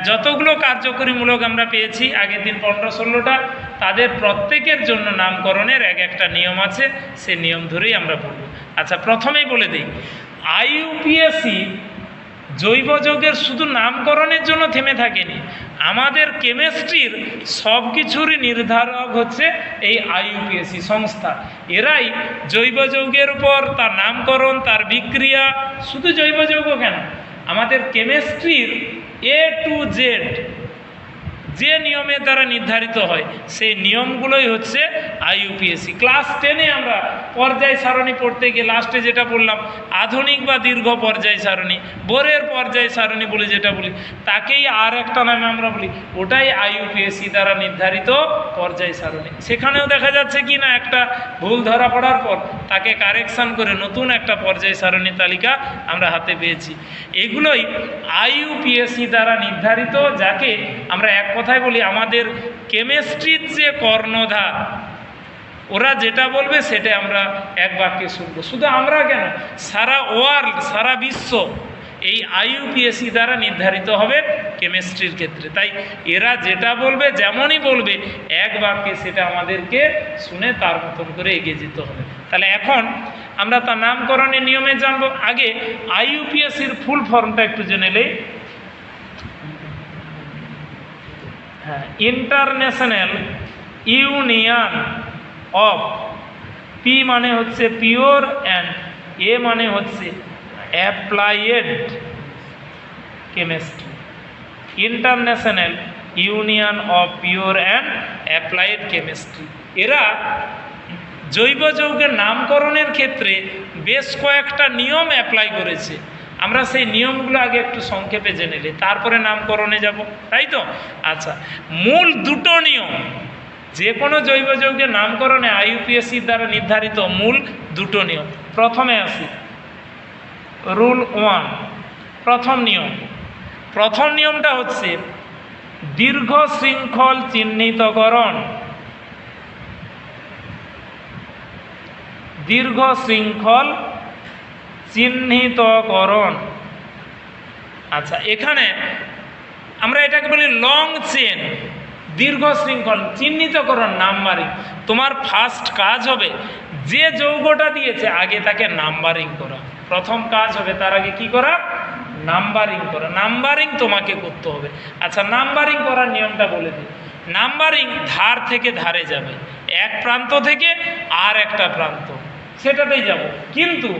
যতগুলো কার্যকরীমূলক আমরা পেয়েছি আগের দিন 15-16টা, তাদের প্রত্যেকের জন্য নামকরণের একটা নিয়ম আছে, সে নিয়ম ধরেই আমরা পড়ব। আচ্ছা, প্রথমেই বলে দিই, আইইউপিএসসি জৈব যৌগের শুধু নামকরণের জন্য থেমে থাকেনি, আমাদের কেমিস্ট্রির সব কিছুরই নির্ধারক হচ্ছে এই আইইউপিএসসি সংস্থা। এরাই জৈব যৌগের উপর তার নামকরণ, তার বিক্রিয়া, শুধু জৈব যৌগ কেন, আমাদের কেমিস্ট্রির A to Z যে নিয়মের দ্বারা নির্ধারিত হয় সেই নিয়মগুলোই হচ্ছে আইইউপিএসসি। ক্লাস 10-এ আমরা পর্যায় সারণী পড়তে গিয়ে লাস্টে যেটা বললাম, আধুনিক বা দীর্ঘ পর্যায় সারণী, বোরের পর্যায় সারণী বলে যেটা বলি, তাকেই আর একটা নামে আমরা বলি, ওটাই আইইউপিএসসি দ্বারা নির্ধারিত পর্যায় সারণী। সেখানেও দেখা যাচ্ছে কি না, একটা ভুল ধরা পড়ার পর তাকে কারেকশান করে নতুন একটা পর্যায় সারণী তালিকা আমরা হাতে পেয়েছি। এগুলোই আইইউপিএসসি দ্বারা নির্ধারিত, যাকে আমরা এক কথায় বলি আমাদের কেমিস্ট্রির যে কর্ণধার, ওরা যেটা বলবে সেটা আমরা এক বাক্যে শুনবো। শুধু আমরা কেন, সারা ওয়ার্ল্ড, সারা বিশ্ব এই আইইউপিএসসি দ্বারা নির্ধারিত হবে কেমিস্ট্রির ক্ষেত্রে। তাই এরা যেটা বলবে, যেমনই বলবে, এক বাক্যে সেটা আমাদেরকে শুনে তার মতন করে এগিয়ে যেতে হবে। তাহলে এখন আমরা তার নামকরণের নিয়মে জানবো। আগে আইইউপিএসসির ফুল ফর্মটা একটু জেনে নেই। হ্যাঁ, ইন্টারন্যাশনাল ইউনিয়ন অফ, পি মানে হচ্ছে পিওর অ্যান্ড এ মানে হচ্ছে applied chemistry. International union of pure and applied chemistry, এরা জৈব যৌগের নামকরণের ক্ষেত্রে বেশ কয়েকটা নিয়ম অ্যাপ্লাই করেছে। আমরা সেই নিয়মগুলো আগে একটু সংক্ষেপে জেনে নিই, তারপরে নামকরণে যাব, তাই তো? আচ্ছা, মূল দুটো নিয়ম, যে কোনো জৈব যৌগের নামকরণে আইইউপিএসসি দ্বারা নির্ধারিত মূল দুটো নিয়ম। প্রথমে আসি রুল 1, প্রথম নিয়মটা হচ্ছে দীর্ঘ শৃঙ্খল চিহ্নিতকরণ। দীর্ঘ শৃঙ্খল চিহ্নিতকরণ। আচ্ছা, এখানে আমরা এটাকে বলি লং চেন। দীর্ঘ শৃঙ্খল চিহ্নিতকরণ, নাম্বারিং। তোমার ফার্স্ট কাজ হবে যে যৌগটা দিয়েছে আগে তাকে নাম্বারিং করা, প্রথম কাজ হবে। তার আগে কি করা? নাম্বারিং করা। নাম্বারিং তোমাকে করতে হবে। আচ্ছা, নাম্বারিং করার নিয়মটা বলে দিই। নাম্বারিং ধার থেকে ধারে যাবে, এক প্রান্ত থেকে আর একটা প্রান্ত, সেটাতেই যাব, কিন্তু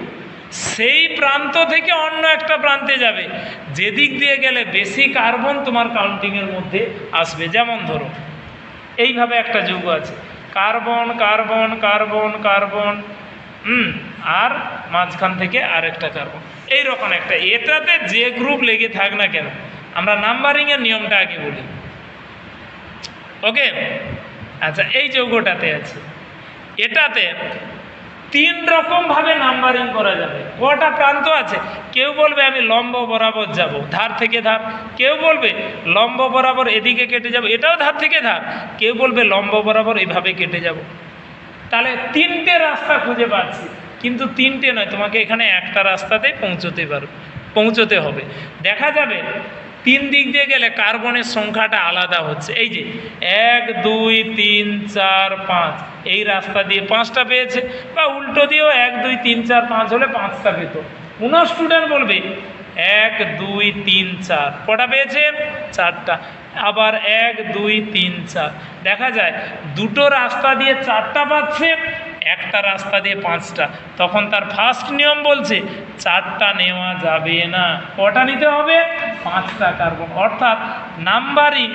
সেই প্রান্ত থেকে অন্য একটা প্রান্তে যাবে, যেদিক দিয়ে গেলে বেশি কার্বন তোমার কাউন্টিংয়ের মধ্যে আসবে। যেমন ধরো এইভাবে একটা যৌগ আছে, কার্বন কার্বন কার্বন কার্বন, আর মাঝখান থেকে আরেকটা কার্বন, এইরকম একটা, এটাতে যে গ্রুপ লেগে থাক না কেন, আমরা নাম্বারিংয়ের নিয়মটা আগে বলি। ওকে, আচ্ছা, এই যৌগটাতে আছে, এটাতে 3 রকমভাবে নাম্বারিং করা যাবে। কটা প্রান্ত আছে? কেউ বলবে আমি লম্ব বরাবর যাব, ধার থেকে ধার। কেউ বলবে লম্ব বরাবর এদিকে কেটে যাব, এটাও ধার থেকে ধার। কেউ বলবে লম্ব বরাবর এইভাবে কেটে যাব। তাহলে 3টে রাস্তা খুঁজে পাচ্ছি, কিন্তু 3টে নয়, তোমাকে এখানে একটা রাস্তাতেই পৌঁছতে হবে। দেখা যাবে 3 দিক দিয়ে গেলে কার্বনের সংখ্যাটা আলাদা হচ্ছে। এই যে 1 2 3 4 5, এই রাস্তা দিয়ে 5টা পেয়েছে, বা উল্টো দিয়েও 1 2 3 4 5 হলে 5টা পেত। কোনো স্টুডেন্ট বলবে 1 2 3 4, কটা পেয়েছে? 4টা। আবার 1 2 3 4, দেখা যায় দুটো রাস্তা দিয়ে 4টা পাচ্ছে, একটা রাস্তা দিয়ে 5টা। তখন তার ফার্স্ট নিয়ম বলছে 4টা নেওয়া যাবে না। কটা নিতে হবে? 5টা কার্বন। অর্থাৎ নাম্বারিং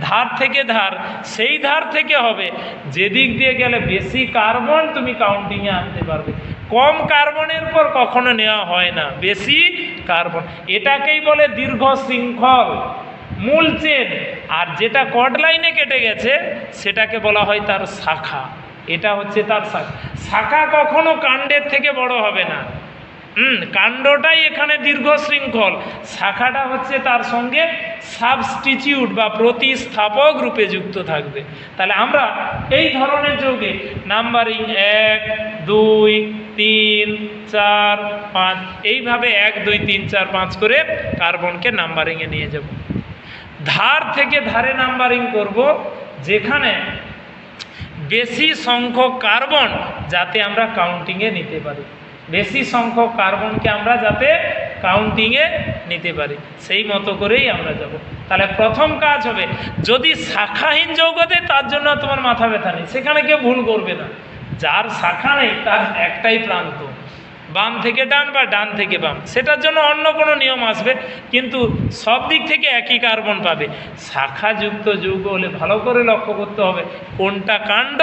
ধার থেকে ধার, সেই ধার থেকে হবে যেদিক দিয়ে গেলে বেশি কার্বন তুমি কাউন্টিংয়ে আনতে পারবে। কম কার্বনের পর কখনো নেওয়া হয় না, বেশি কার্বন। এটাকেই বলে দীর্ঘ শৃঙ্খল, মূল চেন। আর যেটা কড লাইনে কেটে গেছে সেটাকে বলা হয় তার শাখা। এটা হচ্ছে তার শাখা। শাখা কখনো কাণ্ডের থেকে বড় হবে না। কাণ্ডটাই এখানে দীর্ঘ শৃঙ্খল, শাখাটা হচ্ছে তার সঙ্গে সাবস্টিটিউট বা প্রতিস্থাপক রূপে যুক্ত থাকবে। তাহলে আমরা এই ধরনের যৌগে নাম্বারিং 1 2 3 4 5 এইভাবে 1 2 3 4 5 করে কার্বনকে নাম্বারিংয়ে নিয়ে যাব। ধার থেকে ধারে নাম্বারিং করব, যেখানে বেশি সংখ্যক কার্বন যাতে আমরা কাউন্টিংয়ে নিতে পারি, বেশি সংখ্যক কার্বনকে আমরা যাতে কাউন্টিংয়ে নিতে পারি, সেই মতো করেই আমরা যাব। তাহলে প্রথম কাজ হবে, যদি শাখাহীন যৌগ দেয় তার জন্য তোমার মাথা ব্যথা নেই, সেখানে কেউ ভুল করবে না। যার শাখা নেই তার একটাই প্রান্ত, বাম থেকে ডান বা ডান থেকে বাম, সেটার জন্য অন্য কোনো নিয়ম আসবে, কিন্তু সব দিক থেকে একই কার্বন পাবে। শাখাযুক্ত যৌগ হলে ভালো করে লক্ষ্য করতে হবে কোনটা কাণ্ড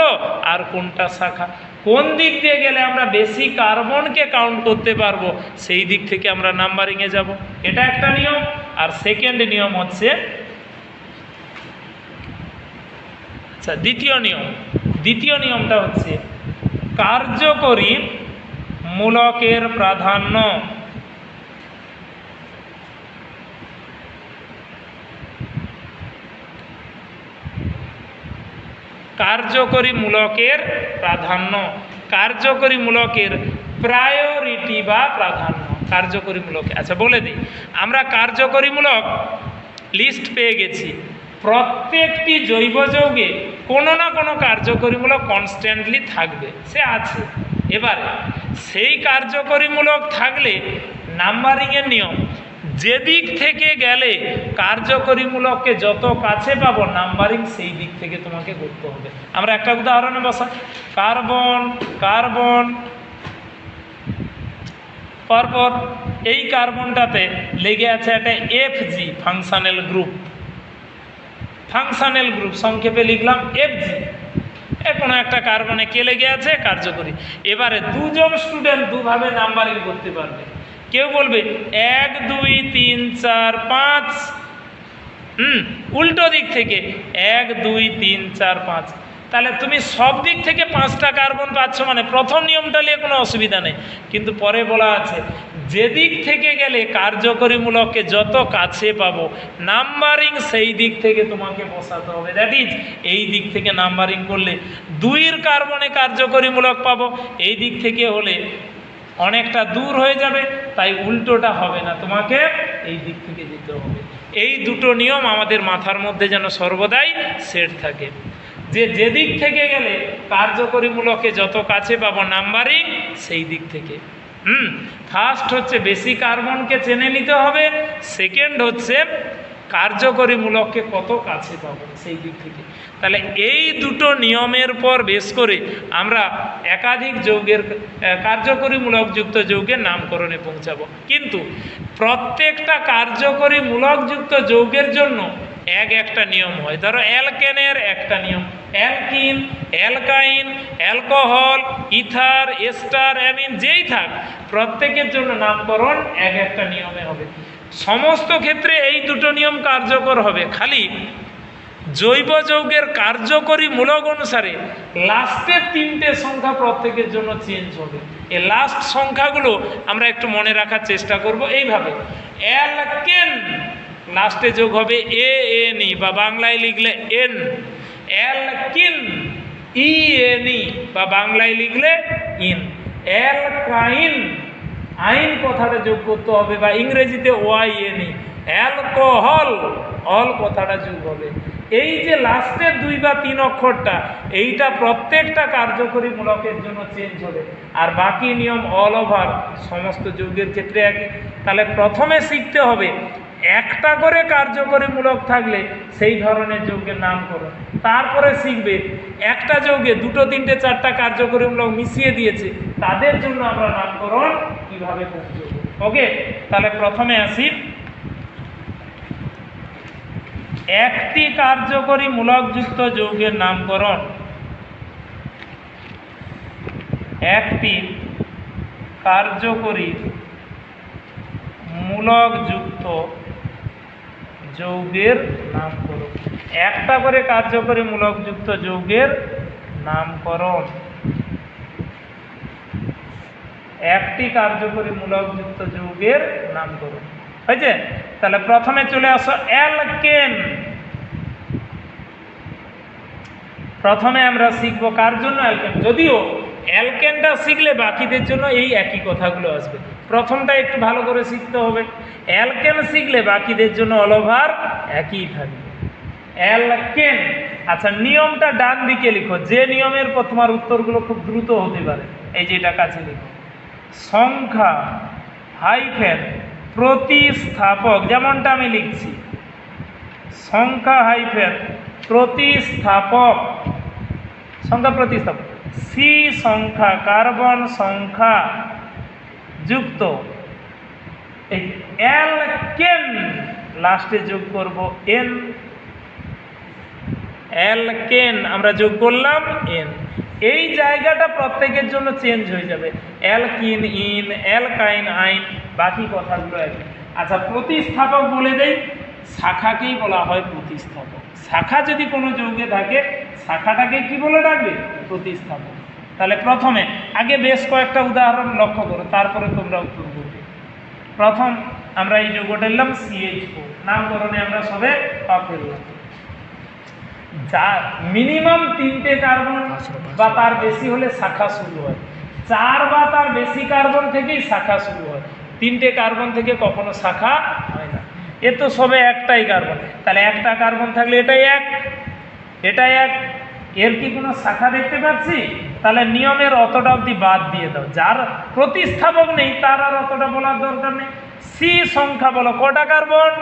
আর কোনটা শাখা, কোন দিক দিয়ে গেলে আমরা বেশি কার্বনকে কাউন্ট করতে পারবো সেই দিক থেকে আমরা নাম্বারিংয়ে যাব, এটা একটা নিয়ম। আর সেকেন্ড নিয়ম হচ্ছে, আচ্ছা দ্বিতীয় নিয়মটা হচ্ছে কার্যকরী মূলকের প্রাধান্য। কার্যকরী মূলকের প্রাধান্য, কার্যকরী মূলকের প্রায়োরিটি বা প্রাধান্য, কার্যকরী মূলকে। আচ্ছা বলে দিই, আমরা কার্যকরী মূলক লিস্ট পেয়ে গেছি। প্রত্যেকটি জৈব যৌগে কোনো না কোনো কার্যকরীমূলক কনস্ট্যান্টলি থাকবে, সে আছে। এবারে সেই কার্যকরীমূলক থাকলে নাম্বারিংয়ের নিয়ম, যেদিক থেকে গেলে কার্যকরীমূলককে যত কাছে পাবো নাম্বারিং সেই দিক থেকে তোমাকে করতে হবে। আমরা একটা উদাহরণে বসাই, কার্বন কার্বন পরপর এই কার্বনটাতে লেগে আছে একটা FG functional group, functional group সংক্ষেপে লিখলাম FG। কোনো একটা কার্বনে কে লেগে আছে, কার্যকরী। এবারে দুজন স্টুডেন্ট দুভাবে নাম্বারিং করতে পারবে। কেউ বলবে 1 2 3 4 5, উল্টো দিক থেকে 1 2 3 4 5। তাহলে তুমি সব দিক থেকে 5টা কার্বন পাচ্ছ, মানে প্রথম নিয়মটা নিয়ে কোনো অসুবিধা নেই। কিন্তু পরে বলা আছে যেদিক থেকে গেলে কার্যকরীমূলককে যত কাছে পাবো নাম্বারিং সেই দিক থেকে তোমাকে বসাতে হবে। দ্যাট ইজ এই দিক থেকে নাম্বারিং করলে 2 কার্বনে কার্যকরীমূলক পাবো, এই দিক থেকে হলে অনেকটা দূর হয়ে যাবে, তাই উল্টোটা হবে না, তোমাকে এই দিক থেকে যেতে হবে। এই দুটো নিয়ম আমাদের মাথার মধ্যে যেন সর্বদাই সেট থাকে, যে যেদিক থেকে গেলে কার্যকরীমূলকে যত কাছে পাবো নাম্বারিং সেই দিক থেকে। ফার্স্ট হচ্ছে বেশি কার্বনকে চেনে নিতে হবে, সেকেন্ড হচ্ছে কার্যকরীমূলককে কত কাছে পাবো সেই দিক থেকে। তাহলে এই দুটো নিয়মের পর বেশ করে আমরা একাধিক যৌগের কার্যকরীমূলকযুক্ত যৌগের নামকরণে পৌঁছাবো। কিন্তু প্রত্যেকটা কার্যকরীমূলকযুক্ত যৌগের জন্য একটা নিয়ম হয়। ধরো অ্যালকেনের একটা নিয়ম, alkene alkyne alcohol ether ester amine যেই থাক প্রত্যেকের জন্য নামকরণ একটা নিয়মে হবে। সমস্ত ক্ষেত্রে এই দুটো নিয়ম কার্যকর হবে, খালি জৈব যৌগের কার্যকরী মূলক অনুসারে লাস্টের 3টে সংখ্যা প্রত্যেকের জন্য চেঞ্জ হবে। এই লাস্ট সংখ্যাগুলো আমরা একটু মনে রাখার চেষ্টা করব। এইভাবে অ্যালকেন লাস্টে যোগ হবে ANE বা বাংলায় লিখলে এন, অ্যালকিন ENE বা বাংলায় লিখলে ইন, অ্যালকাইন আইন কথাটা যোগ করতে হবে বা ইংরেজিতে YNE, অ্যালকোহল অল কথাটা যোগ হবে। এই যে লাস্টের 2 বা 3 অক্ষরটা এইটা প্রত্যেকটা কার্যকরী মূলকের জন্য চেঞ্জ হবে, আর বাকি নিয়ম অল ওভার সমস্ত যৌগের ক্ষেত্রে একই। তাহলে প্রথমে শিখতে হবে একটা করে কার্যকরী মূলক থাকলে সেই ধরনের যৌগের নাম করো, তারপরে শিখবে একটা যৌগে 2, 3, 4টা কার্যকরী মূলক মিশিয়ে দিয়েছে তাদের জন্য আমরা নামকরণ কিভাবে করব। ওকে, তাহলে প্রথমে আসি একটি কার্যকরী মূলকযুক্ত যৌগের নামকরণ। একটি কার্যকরী মূলকযুক্ত যৌগের নামকরণ, একটা করে কার্যকরী মূলকযুক্ত যৌগের নামকরণ। একটি কার্যকরী মূলকযুক্ত যৌগের নামকরণ হয়েছে। তাহলে প্রথমে চলে আসো অ্যালকেন। প্রথমে আমরা শিখবো কার জন্য অ্যালকেন, যদিও অ্যালকেনটা শিখলে বাকিদের জন্য এই একই কথাগুলো আসবে। প্রথমটা একটু ভালো করে শিখতে হবে, অ্যালকেন শিখলে বাকিদের জন্য অল ওভার একই থাকবে। অ্যালকেন, আচ্ছা নিয়মটা ডান দিকে লিখো, যে নিয়মের পর তোমার উত্তরগুলো খুব দ্রুত হতে পারে। এই যেটা কাছে লিখো, সংখ্যা হাইফেন প্রতিস্থাপক, যেমনটা আমি লিখছি সংখ্যা হাইফেন প্রতিস্থাপক, সংখ্যা প্রতিস্থাপক সি সংখ্যা কার্বন সংখ্যা যুক্ত এই অ্যালকেন, লাস্টে যোগ করব এন, অ্যালকেন আমরা যোগ করলাম এন। এই জায়গাটা প্রত্যেকের জন্য চেঞ্জ হয়ে যাবে, অ্যালকিন ইন, অ্যালকাইন আইন, বাকি কথাগুলো একই। আচ্ছা প্রতিস্থাপক বলে দেই, শাখাকেই বলা হয় প্রতিস্থাপক। শাখা যদি কোনো যৌগে থাকে শাখাটাকে কি বলে ডাকবে? প্রতিস্থাপক। তাহলে প্রথমে আগে বেশ কয়েকটা উদাহরণ লক্ষ্য করো, তারপরে তোমরা উত্তর করবে। প্রথম আমরা এই যৌগটা নিলাম CH4, নামকরণে আমরা সবে পা ফেললাম। যার মিনিমাম 3টে কার্বন বা তার বেশি হলে শাখা শুরু হয়, 4 বা তার বেশি কার্বন থেকেই শাখা শুরু হয়, 3টে কার্বন থেকে কখনো শাখা হয় না। এ তো সবে একটাই কার্বন, তাহলে একটা কার্বন থাকলে এটাই এক, এটাই এক, এর কি কোনো শাখা দেখতে পাচ্ছি? তাহলে নিয়মের অতটা অবধি বাদ দিয়ে দাও, যার প্রতিস্থাপক নেই তার আর অতটা বলার দরকার নেই। সি সংখ্যা বলো, কটা কার্বন?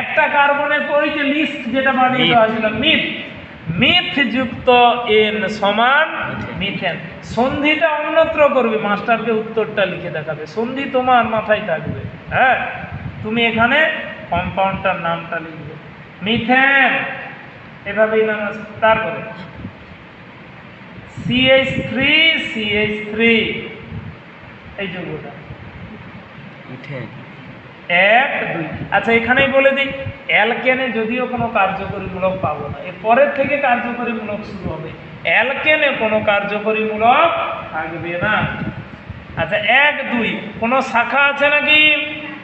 একটা কার্বনের পরে যে লিস্ট যেটা বানিয়ে দেওয়া হয়েছিল মিথ, মিথ যুক্ত এন সমান মিথেন। সন্ধিটা অন্যত্র করবে, মাস্টারকে উত্তরটা লিখে দেখাবে, সন্ধি তোমার মাথায় থাকবে। হ্যাঁ, তুমি এখানে কম্পাউন্ডটার নামটা লিখবে মিথেন, এভাবেই নাম আছে। তারপরে CH3 CH3 এই যৌগটা মিথেন 1 2। আচ্ছা এখানেই বলে দিই, অ্যালকেনে যদিও কোনো কার্যকরীমূলক পাবো না, এর পরের থেকে কার্যকরীমূলক শুরু হবে, অ্যালকেনে কোনো কার্যকরীমূলক থাকবে না। আচ্ছা 1 2 কোনো শাখা আছে নাকি?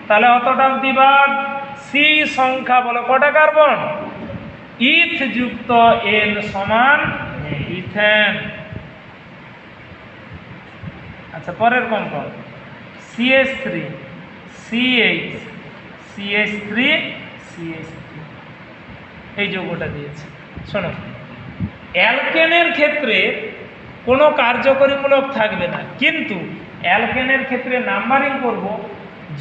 তাহলে অতটা অবধি বাদ। সি সংখ্যা বলো, কটা কার্বন? ইথ যুক্ত এন সমান ইথেন। আচ্ছা পরের compound CH3 CH CH3 CH3 এই যৌগটা দিয়েছে। শোনো, অ্যালকেনের ক্ষেত্রে কোনো কার্যকরীমূলক থাকবে না, কিন্তু অ্যালকেনের ক্ষেত্রে নাম্বারিং করব,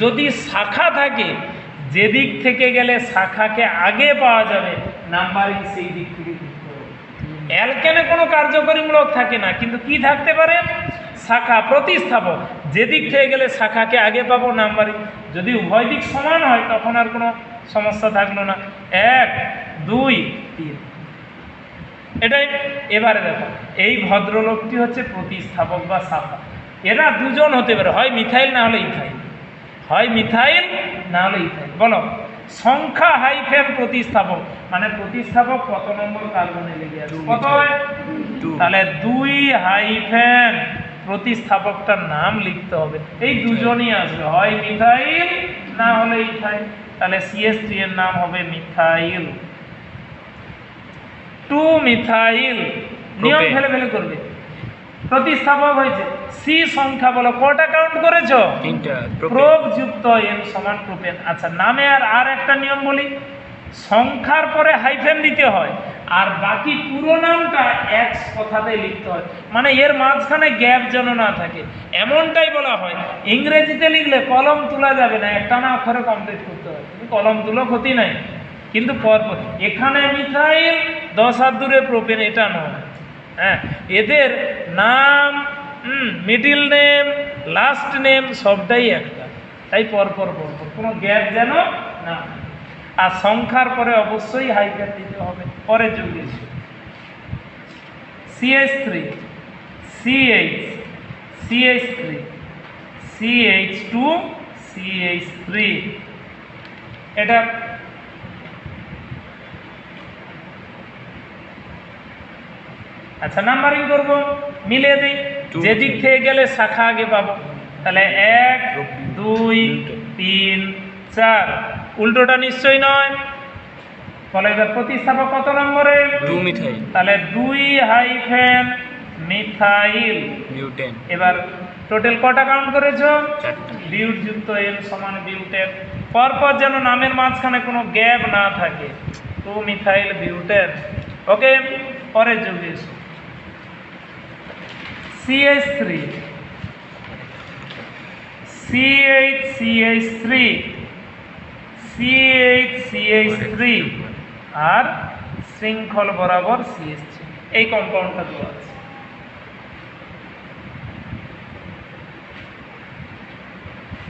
যদি শাখা থাকে যেদিক থেকে গেলে শাখাকে আগে পাওয়া যাবে নাম্বারিং সেই দিক থেকে করতে হবে। অ্যালকেনে কোনো কার্যকরীমূলক থাকে না, কিন্তু কি থাকতে পারে? শাখা প্রতিস্থাপক, যেদিক থেকে গেলে শাখাকে আগে পাবো নাম্বারিং। যদি উভয় দিক সমান হয় তখন আর কোনো সমস্যা থাকলো না, 1 2 3 এটাই। এবারে দেখো এই ভদ্রলোকটি হচ্ছে প্রতিস্থাপক বা শাখা, এরা দুজন হতে পারে, হয় মিথাইল না হলে ইথাইল, হয় মিথাইল না হলে ইথাইল। বলো সংখ্যা হাইফেন প্রতিস্থাপক, মানে প্রতিস্থাপক কত নম্বর কার্বনে লেগে আছে? কত হয়? তাহলে 2 হাইফেন প্রতিস্থাপকটার নাম লিখতে হবে, এই দুজনই আসবে, হয় মিথাইল না হলে ইথাইল। তাহলে CH3 এর নাম হবে মিথাইল, 2 মিথাইল। নিয়ম ফেলে ফেলে করবে, প্রতিস্থাপক হয়েছে। সি সংখ্যা বলো, কটা কাউন্ট করেছো? 3টা। প্রোপ যুক্ত এন সমান প্রোপেন। আচ্ছা নামে আর একটা নিয়ম বলি, সংখ্যার পরে হাইফেন দিতে হয়, আর বাকি পুরো নামটা এক কথাতে লিখতে হয়, মানে এর মাঝখানে গ্যাপ যেন না থাকে, এমনটাই বলা হয়। ইংরেজিতে লিখলে কলম তোলা যাবে না, একটা না অক্ষরে কমপ্লিট করতে হয়, তুমি কলম তুলো ক্ষতি নাই, কিন্তু পরপর এখানে মিথাইল 10 হাত দূরে প্রোপেন, এটা নয়। হ্যাঁ, এদের নাম, মিডিল নেম, লাস্ট নেম সবটাই একটা, তাই পরপর পরপর, কোনো গ্যাপ যেন না। আর সংখ্যার পরে অবশ্যই হাইফেন দিতে হবে। পরে যুগে CH3 CH CH3 CH2 CH3 এটা আচ্ছা নাম্বারিং করব, মিলিয়ে দিই, যেদিক থেকে গেলে শাখা আগে পাবো। তাহলে 1 2 3 4, উল্টোটা নিশ্চয়ই নয়। তাহলে এবার প্রতিস্থাপক কত নম্বরে? 2 মিথাইল তাহলে 2 হাইফেন মিথাইল। বিউটেন এবার টোটাল কটা কাউন্ট করেছো? 4টা বিউট যুক্ত এন সমান বিউটেন। পরপর যেন নামের মাঝখানে কোনো গ্যাপ না থাকে। 2 মিথাইল বিউটেন। ওকে, পরের যুগে CH3 CH3 CH3 আর শৃঙ্খল বরাবর CH3, এই কম্পাউন্ডটা দেওয়া আছে।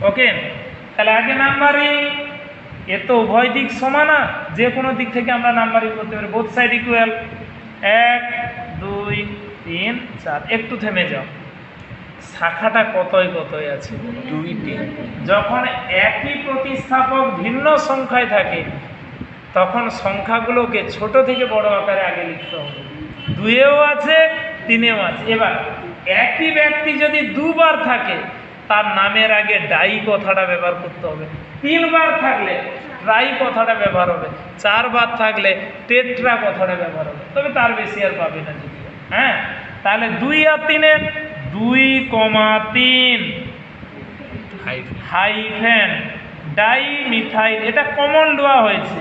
ওকে, তাহলে আগে নাম্বারিং, এ তো উভয় দিক সমান না, যে কোনো দিক থেকে আমরা নাম্বারিং করতে পারি, বোথ সাইড ইকুয়াল। 1 2 3 4। একটু থেমে যাও, শাখাটা কতই আছে। 2টি যখন একই প্রতিস্থাপক ভিন্ন সংখ্যায় থাকে তখন সংখ্যাগুলোকে ছোট থেকে বড় আকারে আগে লিখতে হবে। 2-এও আছে, 3-এও আছে। এবার একই ব্যক্তি যদি দুবার থাকে তার নামের আগে ডাই কথাটা ব্যবহার করতে হবে। 3 বার থাকলে ট্রাই কথাটা ব্যবহার হবে। 4 বার থাকলে টেট্রা কথাটা ব্যবহার হবে, তবে তার বেশি আর পাবে না যদি। হ্যাঁ, তাহলে 2 আর 3-এর 2,3 হাইফেন ডাই মিথাইল, এটা কমন দেওয়া হয়েছে।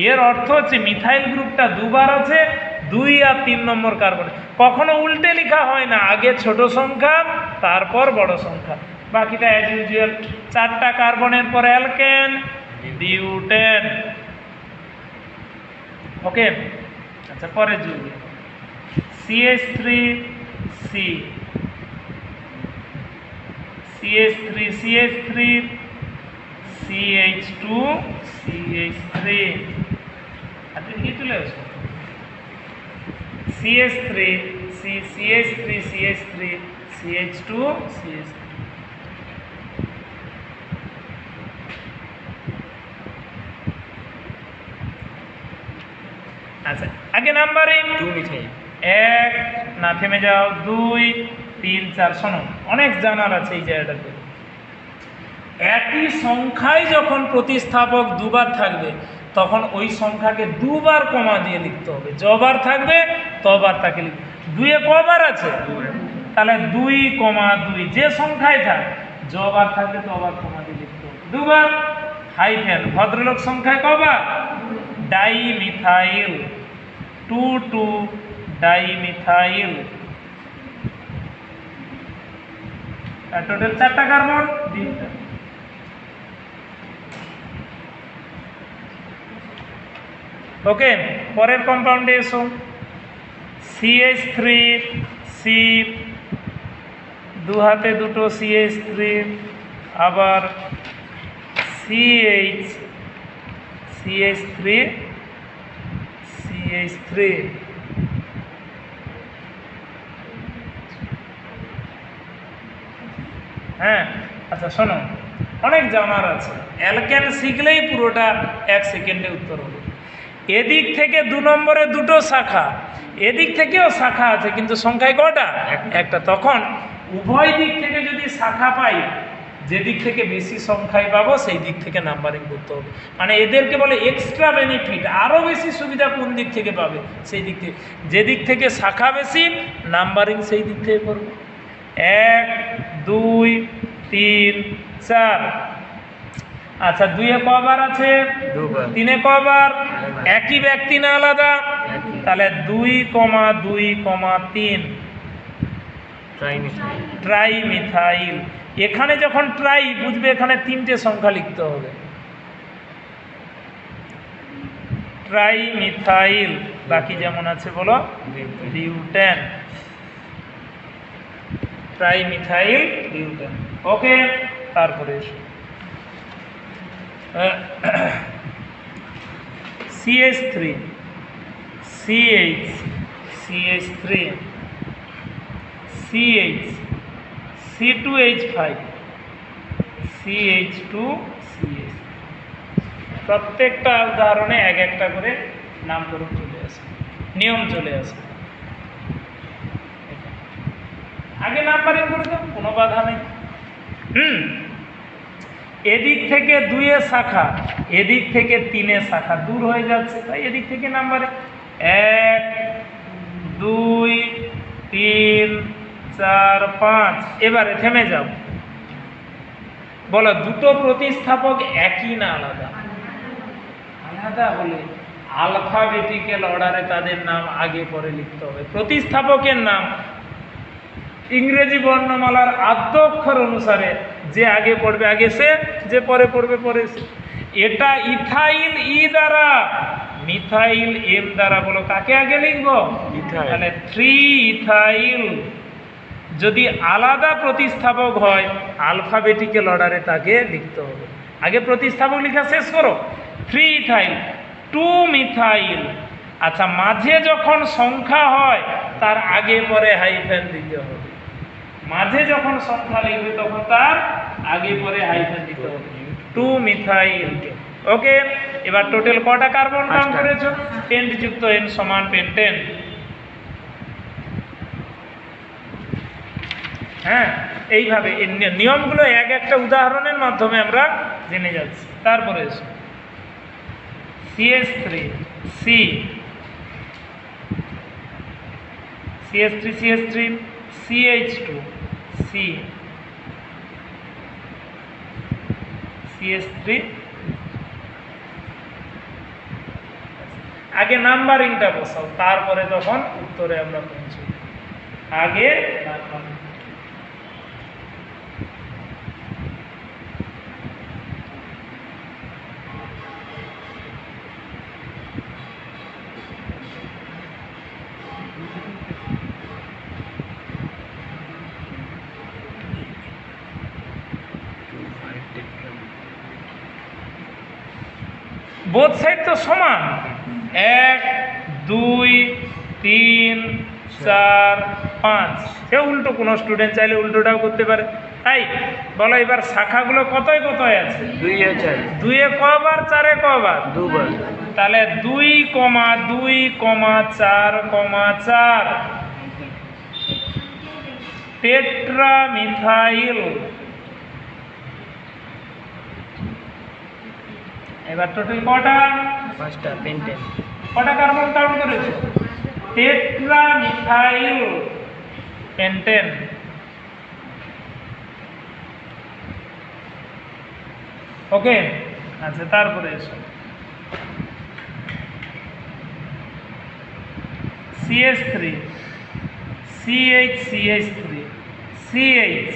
এর অর্থ হচ্ছে মিথাইল গ্রুপটা দুবার আছে, 2 আর 3 নম্বর কার্বনে। কখনো উল্টে লেখা হয় না, আগে ছোট সংখ্যা তারপর বড় সংখ্যা। বাকিটা অ্যাজ ইউজুয়াল, 4টা কার্বনের পর অ্যালকেন বিউটেন। ওকে, আচ্ছা পরের যুগে CH3C CH3 CH3 CH2 CH3, আচ্ছা কি চলে আসো CH3 CH3 CH3 CH2 CH3। আচ্ছা, আগে নাম্বারিং 2 মিথাইল 1, না থেমে যাও, 2 3 4। শোনো, অনেক জানার আছে এই জায়গাটাতে। একই সংখ্যায় যখন প্রতিস্থাপক দুবার থাকবে তখন ওই সংখ্যাকে দুবার কমা দিয়ে লিখতে হবে। যবার থাকবে তবার তাকে লিখবে। 2-এ কবার আছে? তাহলে 2,2, যে সংখ্যায় থাক যবার থাকবে তবার কমা দিয়ে লিখতে হবে। দুবার হাইফেন, ভদ্রলোক সংখ্যায় কবার? Die methyl 2 die methyl. Total 4টা কার্বন, 3টা। ওকে, পরের কম্পাউন্ডে এসো। CH3C, 2 হাতে 2টো CH3, আবার CH3 হ্যাঁ, আচ্ছা শোনো, অনেক জানার আছে। অ্যালকেন শিখলেই পুরোটা 1 সেকেন্ডে উত্তর হবে। এদিক থেকে 2 নম্বরে 2টো শাখা, এদিক থেকেও শাখা আছে, কিন্তু সংখ্যায় কটা? একটা। তখন উভয় দিক থেকে যদি শাখা পাই, যে দিক থেকে বেশি সংখ্যায় পাবো সেই দিক থেকে নাম্বারিং করতে হবে। মানে এদেরকে বলে এক্সট্রা বেনিফিট, আরও বেশি সুবিধা কোন দিক থেকে পাবে সেই দিক থেকে। যে দিক থেকে শাখা বেশি, নাম্বারিং সেই দিক থেকে করবে। 1 2 3 4। আচ্ছা, 2-এ কবার আছে? 3-এ কবার? একই ব্যক্তি না আলাদা? তাহলে 2,2,3 ট্রাই মিথাইল। এখানে যখন ট্রাই বুঝবে এখানে 3টে সংখ্যা লিখতে হবে। ট্রাই মিথাইল, বাকি যেমন আছে বলো, butane. Trimethyl butane. Okay, তারপরে এসো CH3 CH3 CH C2H5 CH2 CH। প্রত্যেকটা উদাহরণে এক একটা করে নামকরণ চলে আসে, নিয়ম চলে আসে। আগে নাম্বারিং করে দাও, কোনো বাধা নেই। এদিক থেকে 2 শাখা, এদিক থেকে 3 শাখা, দূর হয়ে যাচ্ছে, তাই এদিক থেকে নাম্বারে 1 2 3 4 5। এবারে থেমে যাও, বলো দুটো প্রতিস্থাপক একই না আলাদা? আলাদা হলে আলফাবেটিক্যাল অর্ডারে তাদের নাম আগে পরে লিখতে হবে। প্রতিস্থাপকের নাম ইংরেজি বর্ণমালার আদ্য অক্ষর অনুসারে যে আগে পড়বে আগে সে, যে পরে পড়বে পরে সে। এটা ইথাইল ই দ্বারা, মিথাইল এম দ্বারা, বলো কাকে আগে লিখবো? তাহলে 3 ইথাইল। যদি আলাদা প্রতিস্থাপক হয় আলফাবেটিক্যাল অর্ডারে তাকে লিখতে হবে। আগে প্রতিস্থাপক লেখা শেষ করো। 3 ইথাইল 2 মিথাইল। আচ্ছা, মাঝে যখন সংখ্যা হয় তার আগে পরে হাইফেন দিতে হবে। মাঝে যখন সংখ্যা লিখবে তখন তার আগে পরে হাইফেন দিতে হবে। 2 মিথাইল। ওকে, এবার টোটাল কটা কার্বন কাউন্ট করেছো? পেন্ট যুক্ত এন সমান পেন্টেন। হ্যাঁ, এইভাবে এই নিয়মগুলো এক একটা উদাহরণের মাধ্যমে আমরা জেনে যাচ্ছি। তারপরে এসো CH3 C, CH3 CH3 CH2 C, CH3। আগে নাম্বারিংটা বসাও, তারপরে তখন উত্তরে আমরা পৌঁছব। আগে বোথ সাইড তো সমান। 1 2 3 4 5। সে উল্টো, কোনো স্টুডেন্ট চাইলে উল্টোটাও করতে পারে। তাই বলো এবার শাখাগুলো কতয় কতয় আছে? 2 এ 4। 2 এ কবার, 4 এ কবার? 2 বার। তাহলে 2, 2, 4, 4 টেট্রা মিথাইল। এবার টোটাল কটা? 5টা পেন্টেন। কটা কার্বন কাউন্ট করেছো? Tetramethyl pentane. ওকে, আচ্ছা তারপরে এসো CH3 CH CH3 CH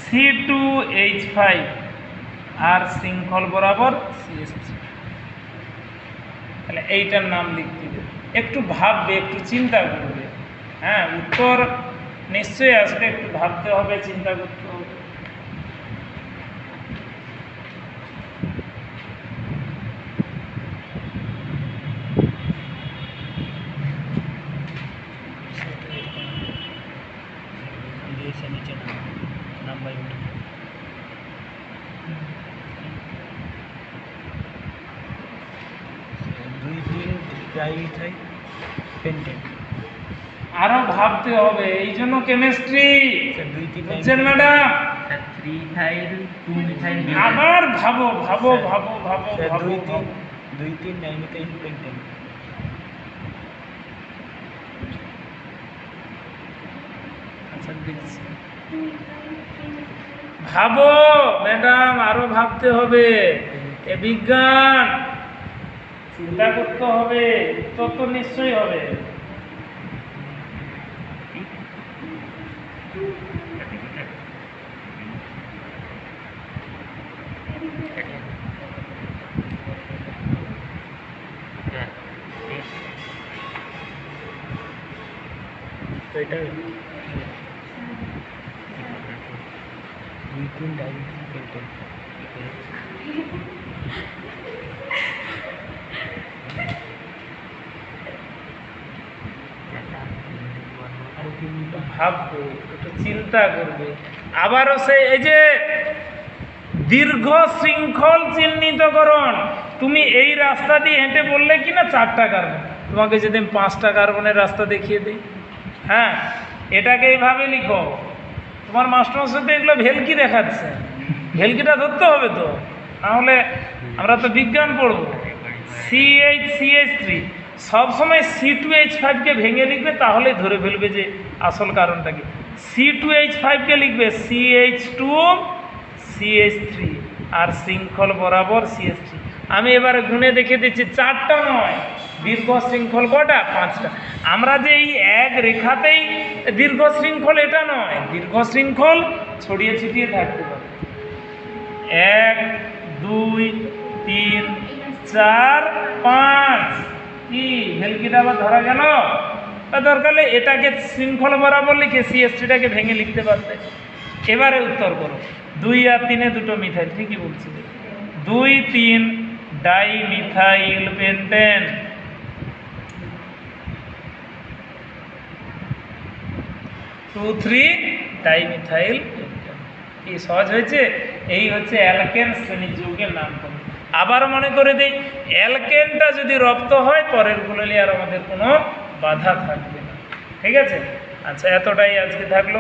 C2H5 আর শৃঙ্খল বরাবর CH3। তাহলে এইটার নাম লিখতে দেবে, একটু ভাববে, একটু চিন্তা করবে। হ্যাঁ, উত্তর নিশ্চয়ই আসবে, একটু ভাবতে হবে, চিন্তা করতে হবে। আরো ভাবতে হবে, এই জন্য কেমিস্ট্রি বুঝছেন ম্যাডাম। আবার ভাবো ভাবো ভাবো ভাবো ভাবো। 2 3 ডাইমিথাইল পেন্টেন। আচ্ছা দেখছি, ভাবো ম্যাডাম, আরো ভাবতে হবে। এ বিজ্ঞান, চিন্তা করতে হবে, উত্তর তো নিশ্চয়ই হবে। তো এটা 2 3 ডাইমিথাইল পেন্টেন। ভাববো, একটু চিন্তা করবে। আবারও সে এই যে দীর্ঘ শৃঙ্খল চিহ্নিতকরণ, তুমি এই রাস্তা দিয়ে হেঁটে বললে কি না 4টা কার্বন, তোমাকে যদি আমি 5টা কার্বনের রাস্তা দেখিয়ে দিই। হ্যাঁ, এটাকে এইভাবে লিখো তোমার মাস্টারমশাই তো এগুলো ভেলকি দেখাচ্ছে, ভেলকিটা ধরতে হবে তো, নাহলে আমরা তো বিজ্ঞান পড়ব। CH3 সবসময় C2H5কে ভেঙে লিখবে, তাহলেই ধরে ফেলবে যে আসল কারণটা কি। C2H5কে লিখবে CH2CH3 আর শৃঙ্খল বরাবর CH3। আমি এবারে গুণে দেখে দিচ্ছি, 4টা নয়, দীর্ঘ শৃঙ্খল কটা? 5টা। আমরা যে এই এক রেখাতেই দীর্ঘ শৃঙ্খল এটা নয়, দীর্ঘ শৃঙ্খল ছড়িয়ে ছিটিয়ে থাকতে পারে। 1 2 3 4 5, কি ভেলকিটা আবার ধরা গেল? দরকার হলে এটাকে শৃঙ্খল বরাবর লিখে CH3টাকে ভেঙে লিখতে পারবে। এবারে উত্তর করো। 2 আর 3-এ দুটো মিথাইল, ঠিকই বলছি। 2 3 die methyl pentane. 2 3 die methyl pentane. কি সহজ হয়েছে? এই হচ্ছে অ্যালকেন শ্রেণীর যৌগের নামকরণ। আবার মনে করে দিই, অ্যালকেনটা যদি রপ্ত হয়, পরের গুলোলে আর আমাদের কোনো বাধা থাকবে না। ঠিক আছে? আচ্ছা, এতটাই আজকে থাকলো।